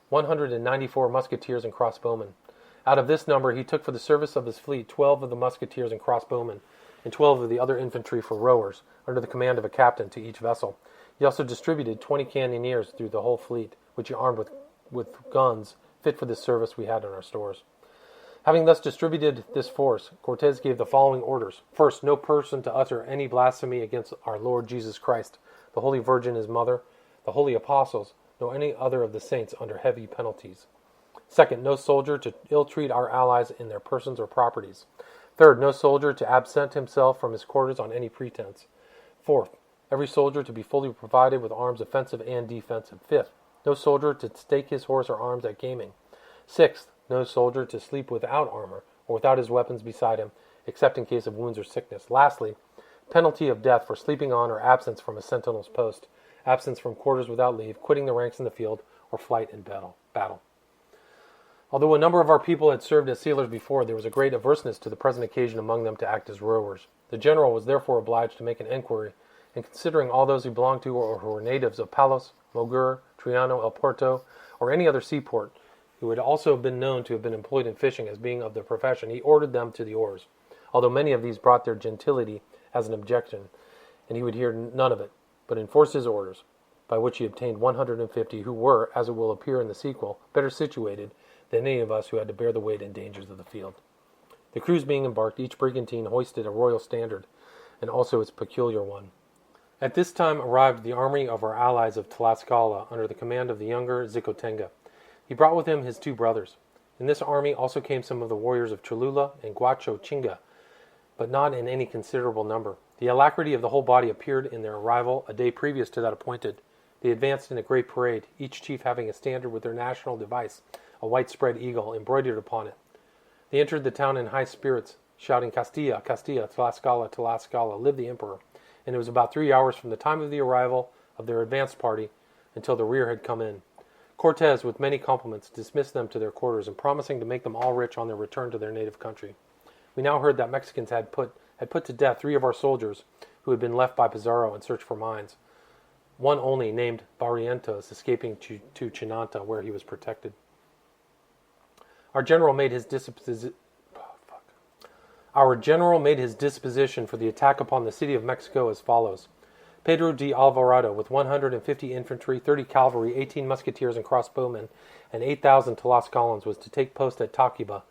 194 musketeers and crossbowmen. Out of this number he took for the service of his fleet 12 of the musketeers and crossbowmen, and 12 of the other infantry for rowers, under the command of a captain to each vessel. He also distributed 20 cannoneers through the whole fleet, which he armed with guns fit for this service we had in our stores. Having thus distributed this force, Cortez gave the following orders. First, no person to utter any blasphemy against our Lord Jesus Christ, the Holy Virgin his mother, the holy apostles, nor any other of the saints under heavy penalties. Second, no soldier to ill-treat our allies in their persons or properties. Third, no soldier to absent himself from his quarters on any pretense. Fourth, every soldier to be fully provided with arms offensive and defensive. Fifth, no soldier to stake his horse or arms at gaming. Sixth, no soldier to sleep without armor or without his weapons beside him, except in case of wounds or sickness. Lastly, penalty of death for sleeping on or absence from a sentinel's post, absence from quarters without leave, quitting the ranks in the field, or flight in battle. Although a number of our people had served as sailors before, there was a great averseness to the present occasion among them to act as rowers. The general was therefore obliged to make an enquiry, and considering all those who belonged to or who were natives of Palos, Mogur, Triano, El Porto, or any other seaport, who had also been known to have been employed in fishing as being of the profession, he ordered them to the oars, although many of these brought their gentility as an objection, and he would hear none of it, but enforced his orders, by which he obtained 150 who were, as it will appear in the sequel, better situated than any of us who had to bear the weight and dangers of the field. The crews being embarked, each brigantine hoisted a royal standard, and also its peculiar one. At this time arrived the army of our allies of Tlaxcala, under the command of the younger Xicotenga. He brought with him his two brothers. In this army also came some of the warriors of Cholula and Guacho Chinga, but not in any considerable number. The alacrity of the whole body appeared in their arrival a day previous to that appointed. They advanced in a great parade, each chief having a standard with their national device, a white spread eagle embroidered upon it. They entered the town in high spirits, shouting, "Castilla, Castilla, Tlaxcala, Tlaxcala, live the emperor," and it was about 3 hours from the time of the arrival of their advanced party until the rear had come in. Cortez, with many compliments, dismissed them to their quarters, and promising to make them all rich on their return to their native country. We now heard that Mexicans had put to death 3 of our soldiers who had been left by Pizarro in search for mines, one only, named Barrientos, escaping to Chinanta, where he was protected. Our general made his disposition for the attack upon the city of Mexico as follows. Pedro de Alvarado, with 150 infantry, 30 cavalry, 18 musketeers and crossbowmen, and 8,000 Tlaxcalans, was to take post at Tacuba,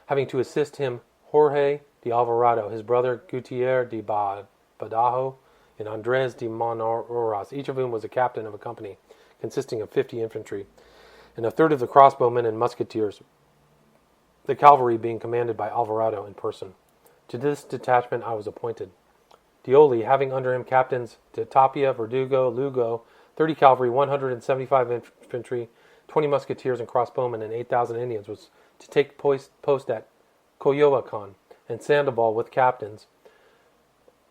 having to assist him Jorge de Alvarado, his brother Gutierre de Badajo, and Andres de Monororas, each of whom was a captain of a company consisting of 50 infantry, and a third of the crossbowmen and musketeers, the cavalry being commanded by Alvarado in person. To this detachment I was appointed. Dioli, having under him captains de Tapia, Verdugo, Lugo, 30 cavalry, 175 infantry, 20 musketeers and crossbowmen, and 8,000 Indians, was to take post at Coyoacan, and Sandoval with captains,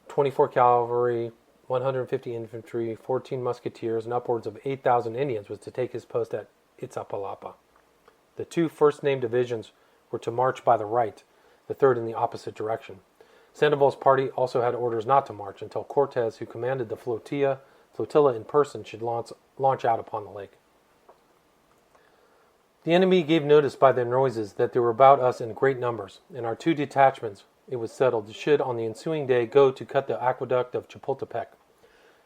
24 cavalry, 150 infantry, 14 musketeers, and upwards of 8,000 Indians, was to take his post at Iztapalapa. The 2 first-named divisions were to march by the right, the third in the opposite direction. Sandoval's party also had orders not to march until Cortez, who commanded the flotilla in person, should launch out upon the lake. The enemy gave notice by their noises that they were about us in great numbers, and our 2 detachments, it was settled, should on the ensuing day go to cut the aqueduct of Chapultepec.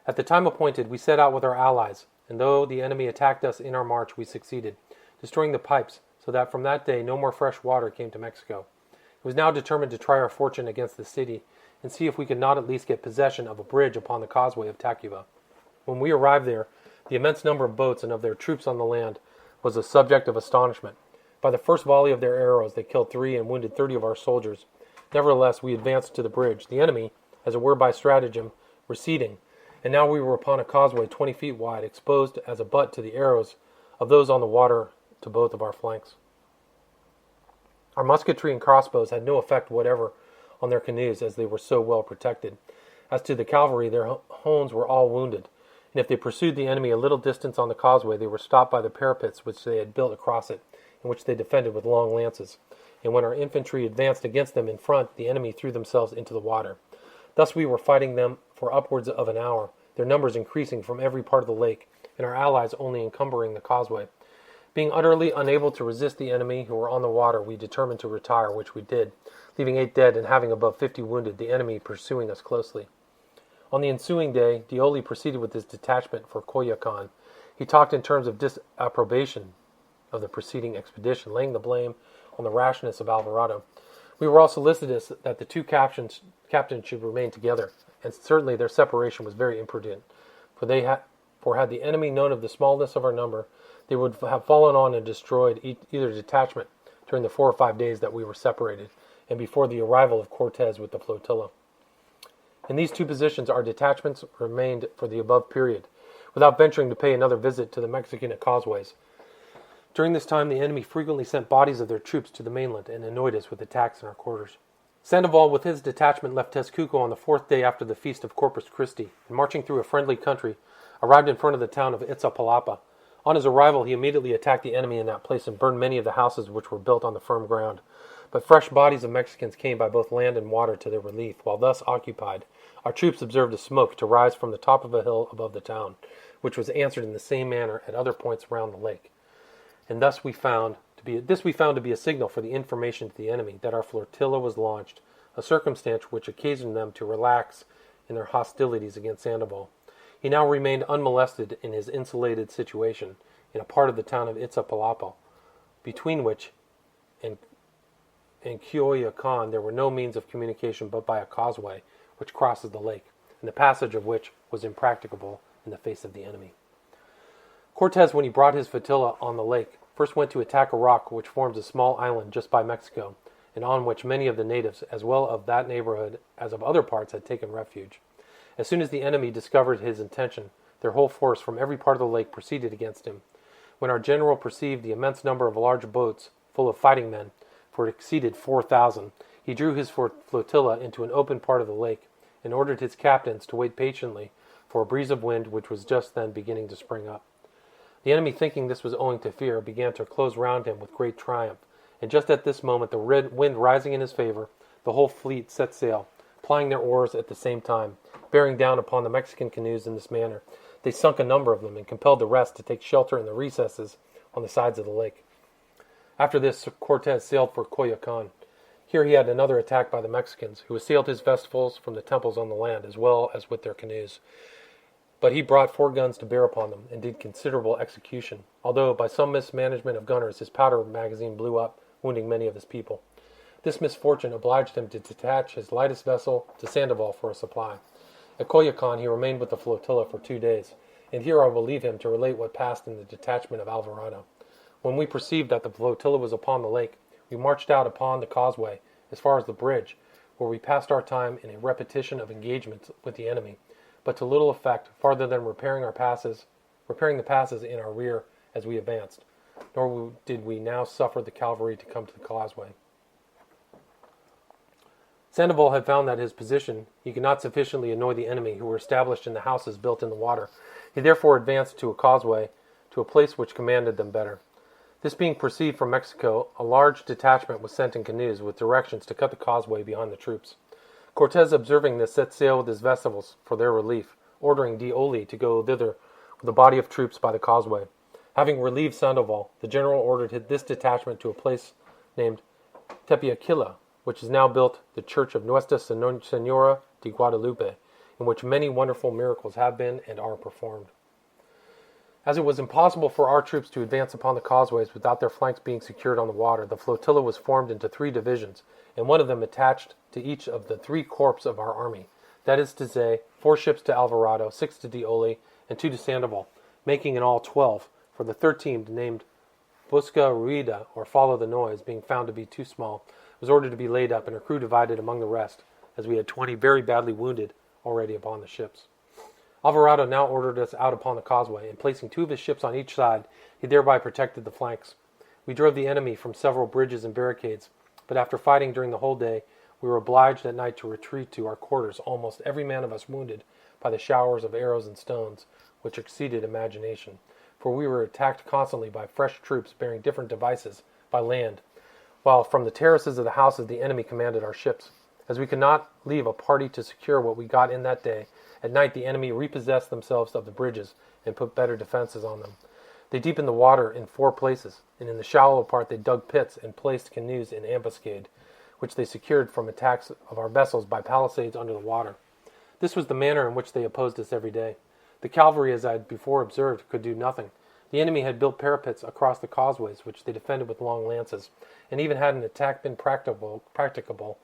At the time appointed, we set out with our allies, and though the enemy attacked us in our march, we succeeded, destroying the pipes, so that from that day no more fresh water came to Mexico. It was now determined to try our fortune against the city, and see if we could not at least get possession of a bridge upon the causeway of Tacuba. When we arrived there, the immense number of boats and of their troops on the land was a subject of astonishment. By the first volley of their arrows they killed 3 and wounded 30 of our soldiers. Nevertheless, we advanced to the bridge, the enemy, as it were by stratagem, receding, and now we were upon a causeway 20 feet wide, exposed as a butt to the arrows of those on the water to both of our flanks. Our musketry and crossbows had no effect whatever on their canoes, as they were so well protected. As to the cavalry, their hounds were all wounded, and if they pursued the enemy a little distance on the causeway, they were stopped by the parapets which they had built across it, and which they defended with long lances. And when our infantry advanced against them in front, the enemy threw themselves into the water. Thus we were fighting them for upwards of an hour, their numbers increasing from every part of the lake, and our allies only encumbering the causeway. Being utterly unable to resist the enemy who were on the water, we determined to retire, which we did, leaving 8 dead and having above 50 wounded, the enemy pursuing us closely. On the ensuing day, Dioli proceeded with his detachment for Coyoacan. He talked in terms of disapprobation of the preceding expedition, laying the blame on the rashness of Alvarado. We were all solicitous that the two captains should remain together, and certainly their separation was very imprudent, for had the enemy known of the smallness of our number, they would have fallen on and destroyed either detachment during the 4 or 5 days that we were separated, and before the arrival of Cortez with the flotilla. In these two positions our detachments remained for the above period, without venturing to pay another visit to the Mexican causeways. During this time the enemy frequently sent bodies of their troops to the mainland and annoyed us with attacks in our quarters. Sandoval with his detachment left Tezcuco on the 4th day after the feast of Corpus Christi, and marching through a friendly country, arrived in front of the town of Itzapalapa. On his arrival he immediately attacked the enemy in that place and burned many of the houses which were built on the firm ground. But fresh bodies of Mexicans came by both land and water to their relief. While thus occupied, our troops observed a smoke to rise from the top of a hill above the town, which was answered in the same manner at other points round the lake. And this we found to be a signal for the information to the enemy that our flotilla was launched, a circumstance which occasioned them to relax in their hostilities against Sandoval. He now remained unmolested in his insulated situation in a part of the town of Itzapalapa, between which and Coyoacan there were no means of communication but by a causeway which crosses the lake, and the passage of which was impracticable in the face of the enemy. Cortez, when he brought his flotilla on the lake, first went to attack a rock which forms a small island just by Mexico, and on which many of the natives, as well of that neighborhood as of other parts, had taken refuge. As soon as the enemy discovered his intention, their whole force from every part of the lake proceeded against him. When our general perceived the immense number of large boats full of fighting men, for it exceeded 4,000, he drew his flotilla into an open part of the lake, and ordered his captains to wait patiently for a breeze of wind which was just then beginning to spring up. The enemy, thinking this was owing to fear, began to close round him with great triumph, and just at this moment, the wind rising in his favor, the whole fleet set sail, plying their oars at the same time, bearing down upon the Mexican canoes in this manner. They sunk a number of them, and compelled the rest to take shelter in the recesses on the sides of the lake. After this, Cortez sailed for Coyoacan. Here he had another attack by the Mexicans, who assailed his vessels from the temples on the land, as well as with their canoes. But he brought 4 guns to bear upon them, and did considerable execution, although by some mismanagement of gunners his powder magazine blew up, wounding many of his people. This misfortune obliged him to detach his lightest vessel to Sandoval for a supply. At Coyoacan he remained with the flotilla for 2 days, and here I will leave him to relate what passed in the detachment of Alvarado. When we perceived that the flotilla was upon the lake, we marched out upon the causeway as far as the bridge, where we passed our time in a repetition of engagements with the enemy, but to little effect, farther than repairing the passes in our rear as we advanced. Nor did we now suffer the cavalry to come to the causeway. Sandoval had found that his position he could not sufficiently annoy the enemy, who were established in the houses built in the water. He therefore advanced to a causeway, to a place which commanded them better. This being perceived from Mexico, a large detachment was sent in canoes with directions to cut the causeway behind the troops. Cortez, observing this, set sail with his vessels for their relief, ordering Dioli to go thither with a body of troops by the causeway. Having relieved Sandoval, the general ordered this detachment to a place named Tepeaquilla, which is now built the church of Nuestra Senora de Guadalupe, in which many wonderful miracles have been and are performed. As it was impossible for our troops to advance upon the causeways without their flanks being secured on the water, the flotilla was formed into 3 divisions, and one of them attached to each of the 3 corps of our army. That is to say, 4 ships to Alvarado, 6 to Dioli, and 2 to Sandoval, making in all 12, for the 13th, named Busca Ruida, or Follow the Noise, being found to be too small, was ordered to be laid up, and her crew divided among the rest, as we had 20 very badly wounded already upon the ships. Alvarado now ordered us out upon the causeway, and placing 2 of his ships on each side, he thereby protected the flanks. We drove the enemy from several bridges and barricades, but after fighting during the whole day, we were obliged at night to retreat to our quarters, almost every man of us wounded by the showers of arrows and stones, which exceeded imagination, for we were attacked constantly by fresh troops bearing different devices by land, while from the terraces of the houses the enemy commanded our ships. As we could not leave a party to secure what we got in that day, at night the enemy repossessed themselves of the bridges and put better defenses on them. They deepened the water in 4 places, and in the shallow part they dug pits and placed canoes in ambuscade, which they secured from attacks of our vessels by palisades under the water. This was the manner in which they opposed us every day. The cavalry, as I had before observed, could do nothing. The enemy had built parapets across the causeways, which they defended with long lances, and even had an attack been practicable,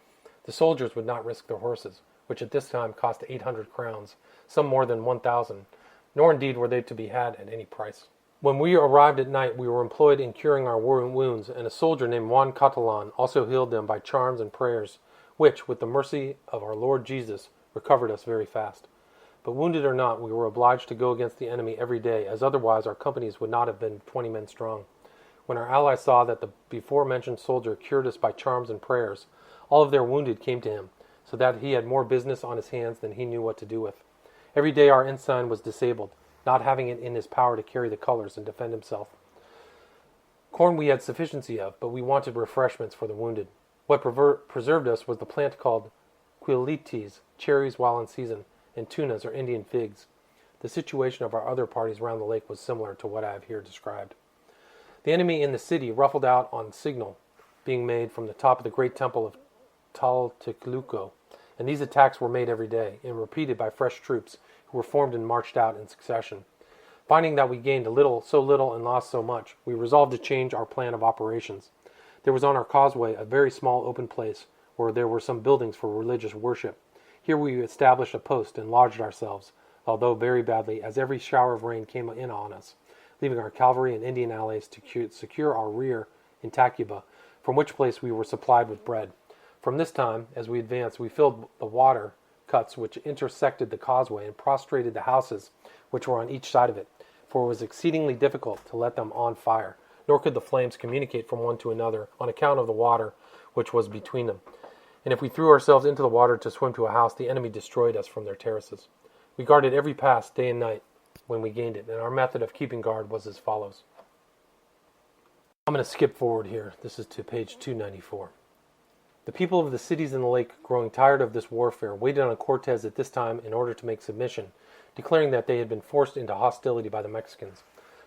the soldiers would not risk their horses, which at this time cost 800 crowns, some more than 1,000, nor indeed were they to be had at any price. When we arrived at night, we were employed in curing our wounds, and a soldier named Juan Catalan also healed them by charms and prayers, which, with the mercy of our Lord Jesus, recovered us very fast. But wounded or not, we were obliged to go against the enemy every day, as otherwise our companies would not have been 20 men strong. When our allies saw that the before-mentioned soldier cured us by charms and prayers, all of their wounded came to him, so that he had more business on his hands than he knew what to do with. Every day our ensign was disabled, not having it in his power to carry the colors and defend himself. Corn we had sufficiency of, but we wanted refreshments for the wounded. What preserved us was the plant called quilites, cherries while in season, and tunas or Indian figs. The situation of our other parties round the lake was similar to what I have here described. The enemy in the city ruffled out on signal being made from the top of the great temple of Talticluco, and these attacks were made every day, and repeated by fresh troops, who were formed and marched out in succession. Finding that we gained so little and lost so much, we resolved to change our plan of operations. There was on our causeway a very small open place, where there were some buildings for religious worship. Here we established a post and lodged ourselves, although very badly, as every shower of rain came in on us, leaving our cavalry and Indian allies to secure our rear in Tacuba, from which place we were supplied with bread. From this time, as we advanced, we filled the water cuts which intersected the causeway and prostrated the houses which were on each side of it, for it was exceedingly difficult to let them on fire, nor could the flames communicate from one to another on account of the water which was between them. And if we threw ourselves into the water to swim to a house, the enemy destroyed us from their terraces. We guarded every pass day and night when we gained it, and our method of keeping guard was as follows. I'm going to skip forward here. This is to page 294. The people of the cities in the lake, growing tired of this warfare, waited on Cortes at this time in order to make submission, declaring that they had been forced into hostility by the Mexicans.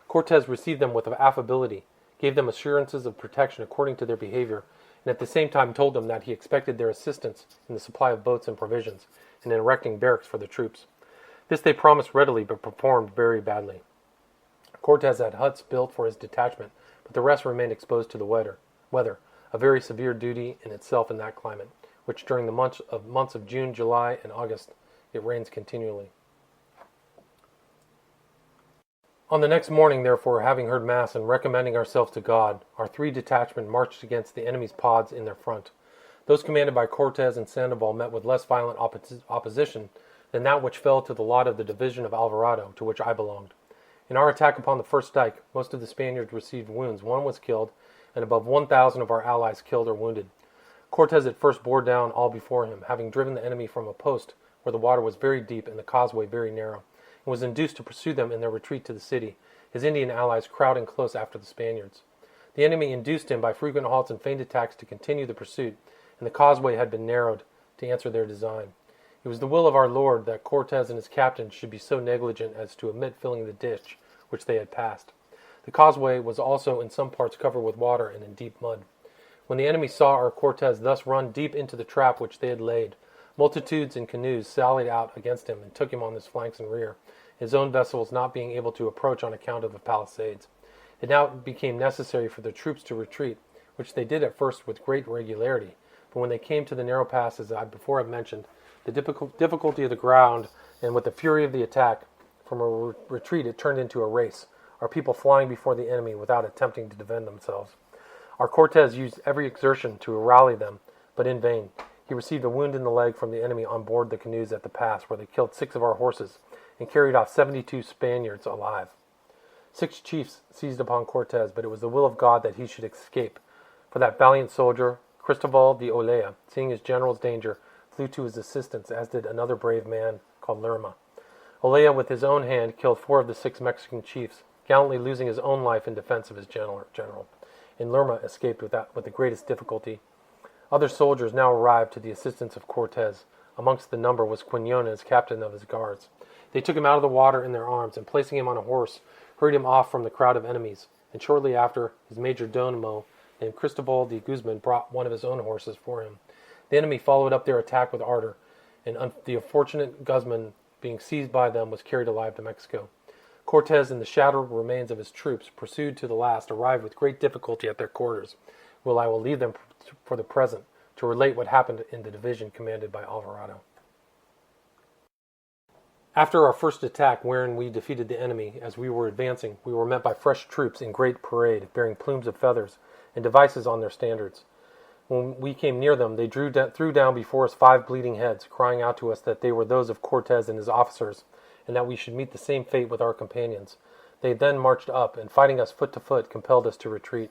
Cortes received them with affability, gave them assurances of protection according to their behavior, and at the same time told them that he expected their assistance in the supply of boats and provisions, and in erecting barracks for the troops. This they promised readily, but performed very badly. Cortes had huts built for his detachment, but the rest remained exposed to the weather, a very severe duty in itself in that climate, which during the months of June, July, and August it rains continually. On the next morning, therefore, having heard Mass and recommending ourselves to God, our 3 detachments marched against the enemy's pods in their front. Those commanded by Cortes and Sandoval met with less violent opposition than that which fell to the lot of the division of Alvarado, to which I belonged. In our attack upon the first dike, most of the Spaniards received wounds. 1 was killed, and above 1,000 of our allies killed or wounded. Cortes at first bore down all before him, having driven the enemy from a post where the water was very deep and the causeway very narrow, and was induced to pursue them in their retreat to the city, his Indian allies crowding close after the Spaniards. The enemy induced him by frequent halts and feigned attacks to continue the pursuit, and the causeway had been narrowed to answer their design. It was the will of our Lord that Cortes and his captains should be so negligent as to omit filling the ditch which they had passed. The causeway was also in some parts covered with water and in deep mud. When the enemy saw our Cortes thus run deep into the trap which they had laid, multitudes in canoes sallied out against him and took him on his flanks and rear, his own vessels not being able to approach on account of the palisades. It now became necessary for the troops to retreat, which they did at first with great regularity, but when they came to the narrow pass, as I before have mentioned, the difficulty of the ground, and with the fury of the attack, from a retreat it turned into a race, our people flying before the enemy without attempting to defend themselves. Our Cortes used every exertion to rally them, but in vain. He received a wound in the leg from the enemy on board the canoes at the pass, where they killed 6 of our horses, and carried off 72 Spaniards alive. 6 chiefs seized upon Cortes, but it was the will of God that he should escape, for that valiant soldier, Cristobal de Olea, seeing his general's danger, flew to his assistance, as did another brave man called Lerma. Olea, with his own hand, killed 4 of the 6 Mexican chiefs, gallantly losing his own life in defense of his general, and Lerma escaped with the greatest difficulty. Other soldiers now arrived to the assistance of Cortes. Amongst the number was Quinones, captain of his guards. They took him out of the water in their arms, and placing him on a horse, hurried him off from the crowd of enemies, and shortly after, his major domo named Cristobal de Guzman brought one of his own horses for him. The enemy followed up their attack with ardor, and the unfortunate Guzman, being seized by them, was carried alive to Mexico. Cortes and the shattered remains of his troops, pursued to the last, arrived with great difficulty at their quarters, where I will leave them for the present to relate what happened in the division commanded by Alvarado. After our first attack, wherein we defeated the enemy, as we were advancing, we were met by fresh troops in great parade, bearing plumes of feathers and devices on their standards. When we came near them, they threw down before us 5 bleeding heads, crying out to us that they were those of Cortes and his officers, and that we should meet the same fate with our companions. They then marched up, and fighting us foot to foot, compelled us to retreat.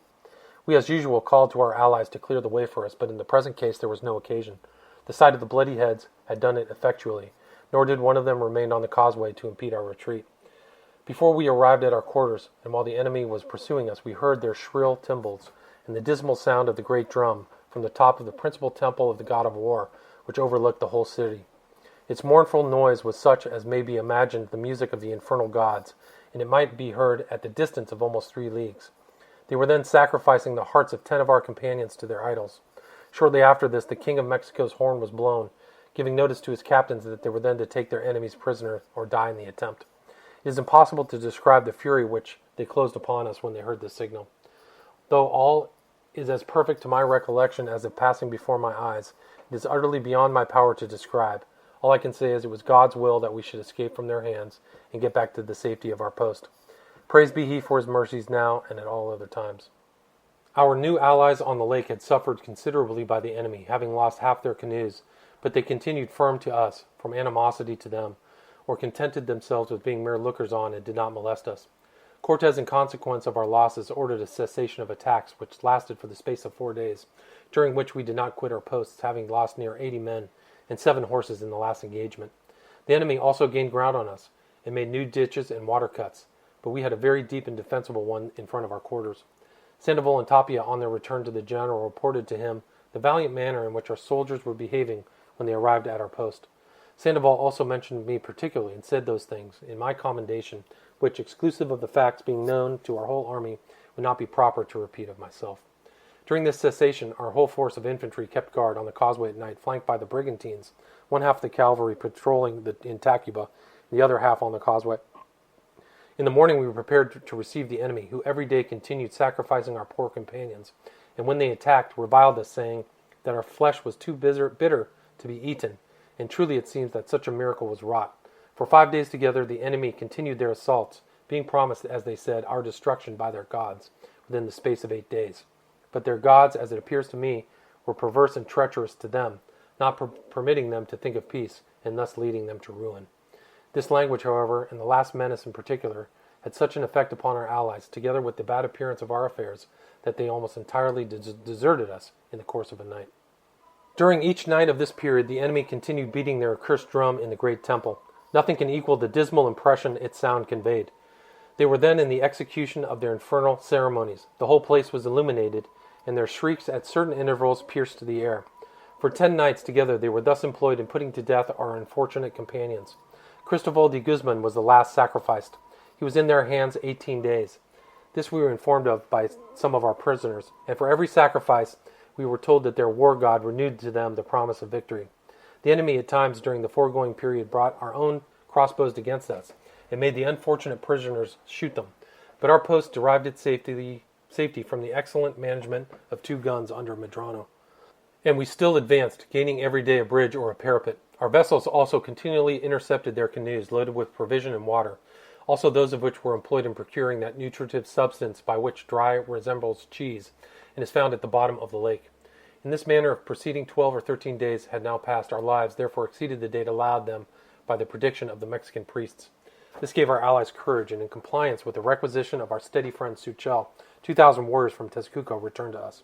We, as usual, called to our allies to clear the way for us, but in the present case there was no occasion. The sight of the bloody heads had done it effectually, nor did one of them remain on the causeway to impede our retreat. Before we arrived at our quarters, and while the enemy was pursuing us, we heard their shrill timbrels and the dismal sound of the great drum from the top of the principal temple of the god of war, which overlooked the whole city. Its mournful noise was such as may be imagined the music of the infernal gods, and it might be heard at the distance of almost 3 leagues. They were then sacrificing the hearts of 10 of our companions to their idols. Shortly after this, the king of Mexico's horn was blown, giving notice to his captains that they were then to take their enemies prisoner or die in the attempt. It is impossible to describe the fury which they closed upon us when they heard this signal. Though all is as perfect to my recollection as if passing before my eyes, it is utterly beyond my power to describe. All I can say is it was God's will that we should escape from their hands and get back to the safety of our post. Praise be He for His mercies now and at all other times. Our new allies on the lake had suffered considerably by the enemy, having lost half their canoes, but they continued firm to us, from animosity to them, or contented themselves with being mere lookers-on and did not molest us. Cortes, in consequence of our losses, ordered a cessation of attacks, which lasted for the space of 4 days, during which we did not quit our posts, having lost near 80 men and 7 horses in the last engagement. The enemy also gained ground on us, and made new ditches and water cuts, but we had a very deep and defensible one in front of our quarters. Sandoval and Tapia, on their return to the general, reported to him the valiant manner in which our soldiers were behaving when they arrived at our post. Sandoval also mentioned me particularly, and said those things in my commendation, which, exclusive of the facts being known to our whole army, would not be proper to repeat of myself. During this cessation, our whole force of infantry kept guard on the causeway at night, flanked by the brigantines, one half of the cavalry patrolling in Tacuba, and the other half on the causeway. In the morning we were prepared to receive the enemy, who every day continued sacrificing our poor companions, and when they attacked, reviled us, saying that our flesh was too bitter to be eaten, and truly it seems that such a miracle was wrought. For 5 days together the enemy continued their assaults, being promised, as they said, our destruction by their gods, within the space of 8 days. But their gods, as it appears to me, were perverse and treacherous to them, not permitting them to think of peace, and thus leading them to ruin. This language, however, and the last menace in particular, had such an effect upon our allies, together with the bad appearance of our affairs, that they almost entirely deserted us in the course of a night. During each night of this period, the enemy continued beating their accursed drum in the great temple. Nothing can equal the dismal impression its sound conveyed. They were then in the execution of their infernal ceremonies. The whole place was illuminated, and their shrieks at certain intervals pierced the air. For 10 nights together they were thus employed in putting to death our unfortunate companions. Cristobal de Guzman was the last sacrificed. He was in their hands 18 days. This we were informed of by some of our prisoners, and for every sacrifice we were told that their war god renewed to them the promise of victory. The enemy at times during the foregoing period brought our own crossbows against us, and made the unfortunate prisoners shoot them. But our post derived its safety from the excellent management of 2 guns under Medrano. And we still advanced, gaining every day a bridge or a parapet. Our vessels also continually intercepted their canoes loaded with provision and water, also those of which were employed in procuring that nutritive substance by which dry resembles cheese, and is found at the bottom of the lake. In this manner of proceeding 12 or 13 days had now passed. Our lives therefore exceeded the date allowed them by the prediction of the Mexican priests. This gave our allies courage, and in compliance with the requisition of our steady friend Suchel, 2,000 warriors from Tezcuco returned to us.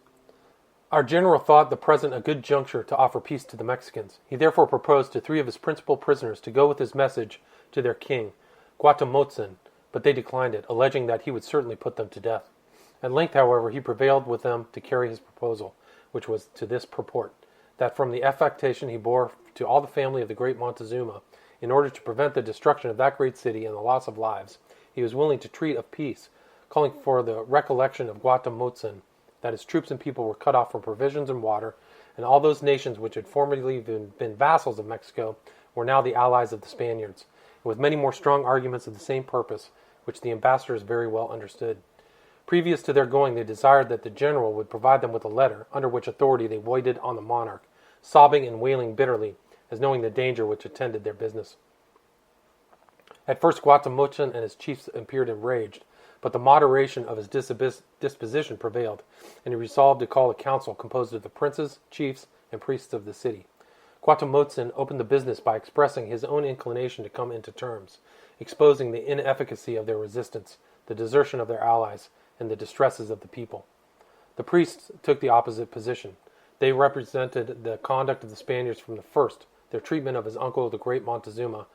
Our general thought the present a good juncture to offer peace to the Mexicans. He therefore proposed to 3 of his principal prisoners to go with his message to their king, Guatemotzin, but they declined it, alleging that he would certainly put them to death. At length, however, he prevailed with them to carry his proposal, which was to this purport, that from the affectation he bore to all the family of the great Montezuma, in order to prevent the destruction of that great city and the loss of lives, he was willing to treat of peace, calling for the recollection of Guatemala, that his troops and people were cut off from provisions and water, and all those nations which had formerly been vassals of Mexico were now the allies of the Spaniards, and with many more strong arguments of the same purpose, which the ambassadors very well understood. Previous to their going, they desired that the general would provide them with a letter, under which authority they waited on the monarch, sobbing and wailing bitterly, as knowing the danger which attended their business. At first Guatemala and his chiefs appeared enraged, but the moderation of his disposition prevailed, and he resolved to call a council composed of the princes, chiefs, and priests of the city. Guatemala opened the business by expressing his own inclination to come into terms, exposing the inefficacy of their resistance, the desertion of their allies, and the distresses of the people. The priests took the opposite position. They represented the conduct of the Spaniards from the first, their treatment of his uncle, the great Montezuma,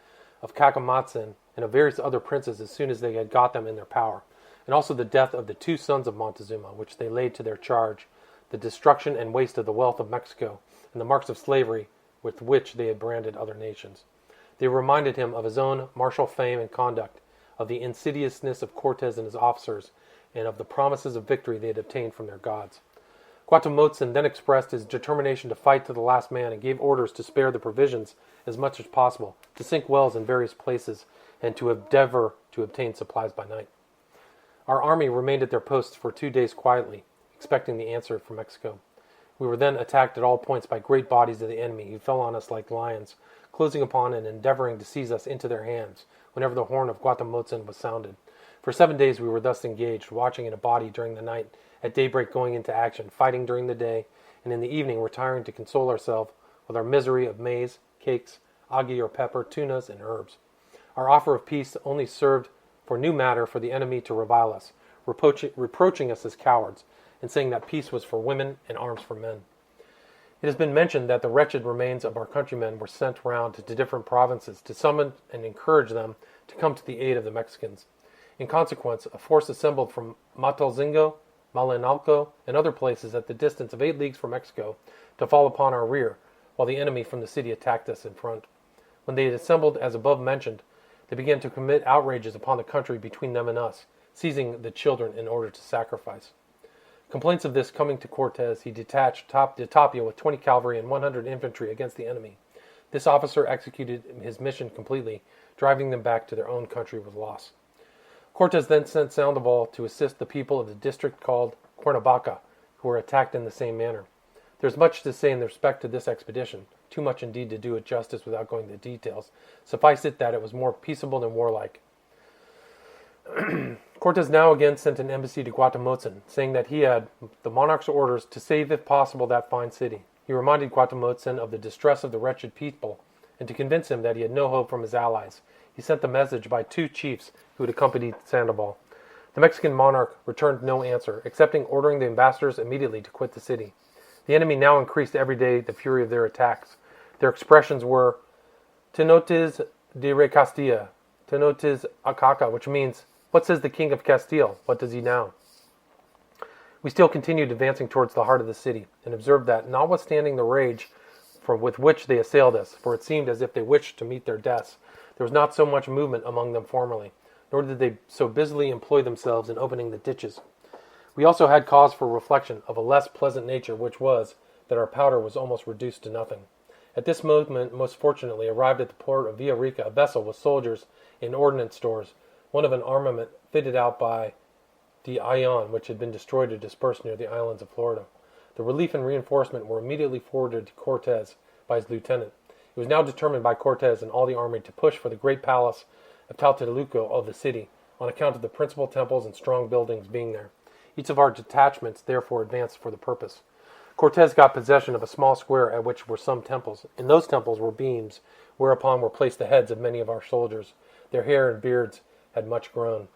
of Cacamatzin, and of various other princes as soon as they had got them in their power, and also the death of the two sons of Montezuma, which they laid to their charge, the destruction and waste of the wealth of Mexico, and the marks of slavery with which they had branded other nations. They reminded him of his own martial fame and conduct, of the insidiousness of Cortes and his officers, and of the promises of victory they had obtained from their gods. Guatemala then expressed his determination to fight to the last man and gave orders to spare the provisions as much as possible, to sink wells in various places, and to endeavor to obtain supplies by night. Our army remained at their posts for 2 days quietly, expecting the answer from Mexico. We were then attacked at all points by great bodies of the enemy, who fell on us like lions, closing upon and endeavoring to seize us into their hands whenever the horn of Guatemala was sounded. For 7 days we were thus engaged, watching in a body during the night, at daybreak going into action, fighting during the day, and in the evening retiring to console ourselves with our misery of maize, cakes, aguy or pepper, tunas, and herbs. Our offer of peace only served for new matter for the enemy to revile us, reproaching us as cowards, and saying that peace was for women and arms for men. It has been mentioned that the wretched remains of our countrymen were sent round to different provinces to summon and encourage them to come to the aid of the Mexicans. In consequence, a force assembled from Matalzingo, Malinalco, and other places at the distance of 8 leagues from Mexico to fall upon our rear, while the enemy from the city attacked us in front. When they had assembled as above mentioned, they began to commit outrages upon the country between them and us, seizing the children in order to sacrifice. Complaints of this coming to Cortes, he detached de Tapia with 20 cavalry and 100 infantry against the enemy. This officer executed his mission completely, driving them back to their own country with loss. Cortes then sent Sandoval to assist the people of the district called Cuernavaca, who were attacked in the same manner. There is much to say in respect to this expedition, too much indeed to do it justice without going into details. Suffice it that it was more peaceable than warlike. Cortes now again sent an embassy to Guatemala, saying that he had the monarch's orders to save if possible that fine city. He reminded Guatemala of the distress of the wretched people, and to convince him that he had no hope from his allies, he sent the message by 2 chiefs who had accompanied Sandoval. The Mexican monarch returned no answer, excepting ordering the ambassadors immediately to quit the city. The enemy now increased every day the fury of their attacks. Their expressions were Tenotes de Rey Castilla, Tenotes Acaca, which means, "What says the king of Castile? What does he now?" We still continued advancing towards the heart of the city, and observed that, notwithstanding the rage with which they assailed us, for it seemed as if they wished to meet their deaths, there was not so much movement among them formerly, nor did they so busily employ themselves in opening the ditches. We also had cause for reflection of a less pleasant nature, which was, that our powder was almost reduced to nothing. At this moment, most fortunately, arrived at the port of Villarica a vessel with soldiers and ordnance stores, one of an armament fitted out by the Ion, which had been destroyed or dispersed near the islands of Florida. The relief and reinforcement were immediately forwarded to Cortes by his lieutenant. It was now determined by Cortes and all the army to push for the great palace of Tlatelolco of the city, on account of the principal temples and strong buildings being there. Each of our detachments therefore advanced for the purpose. Cortes got possession of a small square at which were some temples. In those temples were beams, whereupon were placed the heads of many of our soldiers. Their hair and beards had much grown.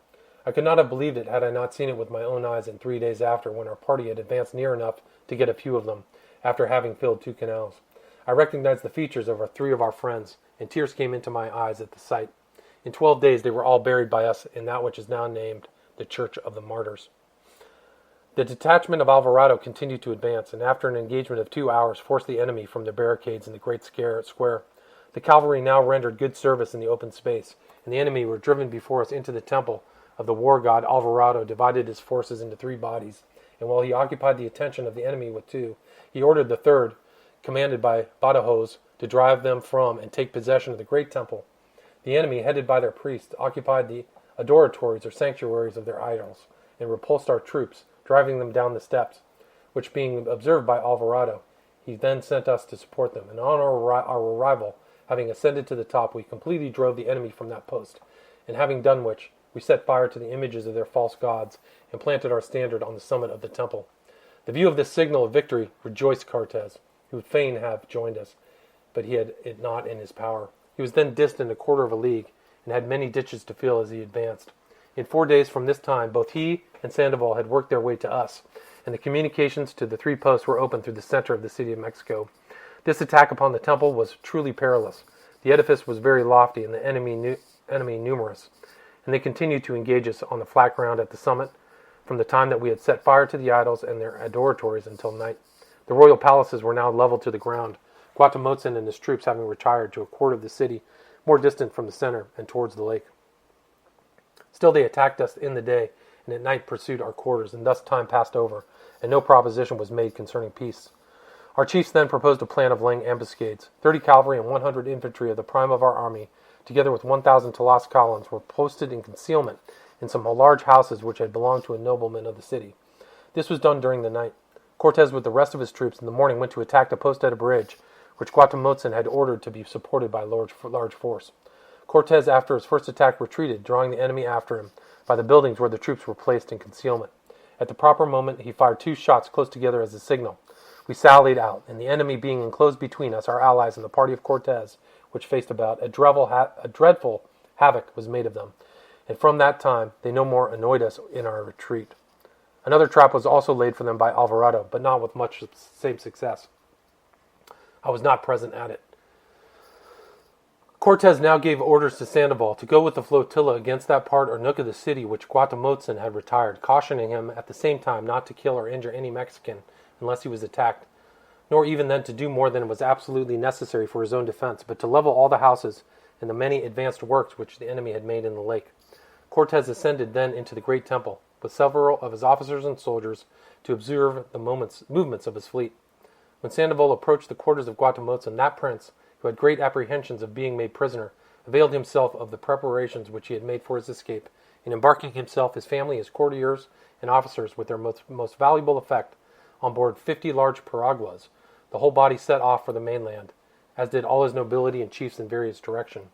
I could not have believed it had I not seen it with my own eyes in 3 days after, when our party had advanced near enough to get a few of them, after having filled 2 canals. I recognized the features of 3 of our friends, and tears came into my eyes at the sight. In 12 days they were all buried by us in that which is now named the Church of the Martyrs. The detachment of Alvarado continued to advance, and after an engagement of 2 hours forced the enemy from their barricades in the great square. The cavalry now rendered good service in the open space, and the enemy were driven before us into the temple, of the war god Alvarado divided his forces into three bodies, and while he occupied the attention of the enemy with two, he ordered the third, commanded by Badajoz, to drive them from and take possession of the great temple. The enemy, headed by their priests, occupied the adoratories or sanctuaries of their idols, and repulsed our troops, driving them down the steps, which being observed by Alvarado, he then sent us to support them. And on our arrival, having ascended to the top, we completely drove the enemy from that post, and having done which, we set fire to the images of their false gods, and planted our standard on the summit of the temple. The view of this signal of victory rejoiced Cortes, who would fain have joined us, but he had it not in his power. He was then distant a quarter of a league, and had many ditches to fill as he advanced. In 4 days from this time, both he and Sandoval had worked their way to us, and the communications to the three posts were opened through the center of the city of Mexico. This attack upon the temple was truly perilous. The edifice was very lofty, and the enemy numerous, and they continued to engage us on the flat ground at the summit from the time that we had set fire to the idols and their adoratories until night. The royal palaces were now leveled to the ground, Guatemotzin and his troops having retired to a quarter of the city, more distant from the center and towards the lake. Still they attacked us in the day, and at night pursued our quarters, and thus time passed over, and no proposition was made concerning peace. Our chiefs then proposed a plan of laying ambuscades. 30 cavalry and 100 infantry of the prime of our army, together with 1,000 Tlascalans, were posted in concealment in some large houses which had belonged to a nobleman of the city. This was done during the night. Cortes with the rest of his troops in the morning went to attack the post at a bridge, which Guatemotzin had ordered to be supported by a large force. Cortes, after his first attack, retreated, drawing the enemy after him, by the buildings where the troops were placed in concealment. At the proper moment, he fired 2 shots close together as a signal. We sallied out, and the enemy being enclosed between us, our allies, and the party of Cortes, which faced about, a dreadful havoc was made of them, and from that time they no more annoyed us in our retreat. Another trap was also laid for them by Alvarado, but not with much same success. I was not present at it. Cortes now gave orders to Sandoval to go with the flotilla against that part or nook of the city which Guatemotzin had retired, cautioning him at the same time not to kill or injure any Mexican unless he was attacked, nor even then to do more than was absolutely necessary for his own defense, but to level all the houses and the many advanced works which the enemy had made in the lake. Cortes ascended then into the great temple, with several of his officers and soldiers, to observe the movements of his fleet. When Sandoval approached the quarters of Guatemotzin, that prince, who had great apprehensions of being made prisoner, availed himself of the preparations which he had made for his escape, in embarking himself, his family, his courtiers, and officers with their most valuable effect on board 50 large piraguas. The whole body set off for the mainland, as did all his nobility and chiefs in various directions.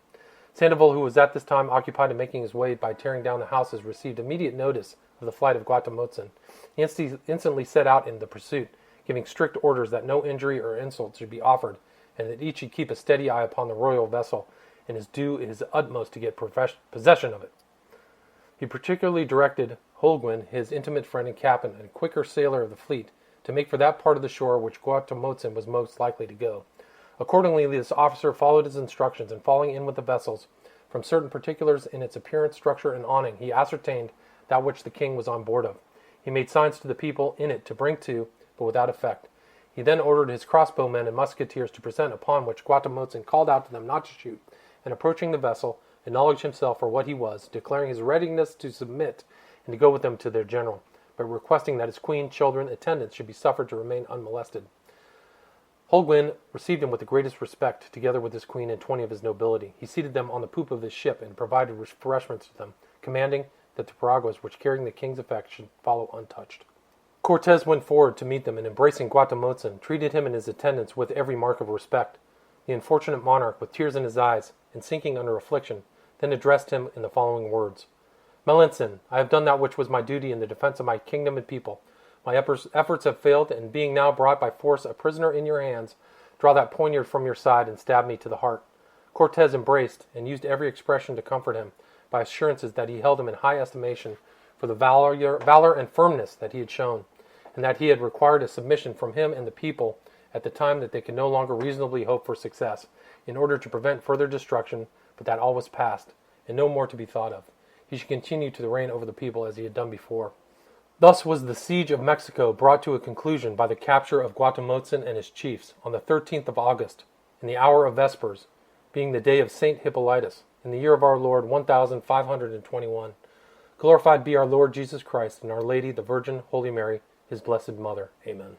Sandoval, who was at this time occupied in making his way by tearing down the houses, received immediate notice of the flight of Guatemotzin. He instantly set out in the pursuit, giving strict orders that no injury or insult should be offered, and that each should keep a steady eye upon the royal vessel, and do his utmost to get possession of it. He particularly directed Holguin, his intimate friend and captain, and quicker sailor of the fleet, to make for that part of the shore which Guatemotzin was most likely to go. Accordingly, this officer followed his instructions, and falling in with the vessels, from certain particulars in its appearance, structure, and awning, he ascertained that which the king was on board of. He made signs to the people in it to bring to, but without effect. He then ordered his crossbowmen and musketeers to present, upon which Guatemotzin called out to them not to shoot, and approaching the vessel, acknowledged himself for what he was, declaring his readiness to submit and to go with them to their general, but requesting that his queen, children, attendants should be suffered to remain unmolested. Holguin received him with the greatest respect, together with his queen and 20 of his nobility. He seated them on the poop of his ship and provided refreshments to them, commanding that the piraguas which carrying the king's effects should follow untouched. Cortes went forward to meet them, and embracing Guatemotzin, treated him and his attendants with every mark of respect. The unfortunate monarch, with tears in his eyes and sinking under affliction, then addressed him in the following words: "Melanson, I have done that which was my duty in the defense of my kingdom and people. My efforts have failed, and being now brought by force a prisoner in your hands, draw that poniard from your side and stab me to the heart." Cortes embraced and used every expression to comfort him, by assurances that he held him in high estimation for the valor and firmness that he had shown, and that he had required a submission from him and the people at the time that they could no longer reasonably hope for success, in order to prevent further destruction, but that all was past, and no more to be thought of. He should continue to reign over the people as he had done before. Thus was the siege of Mexico brought to a conclusion by the capture of Guatemotzin and his chiefs on the 13th of August, in the hour of Vespers, being the day of Saint Hippolytus, in the year of our Lord 1521. Glorified be our Lord Jesus Christ and Our Lady, the Virgin Holy Mary, his blessed Mother. Amen.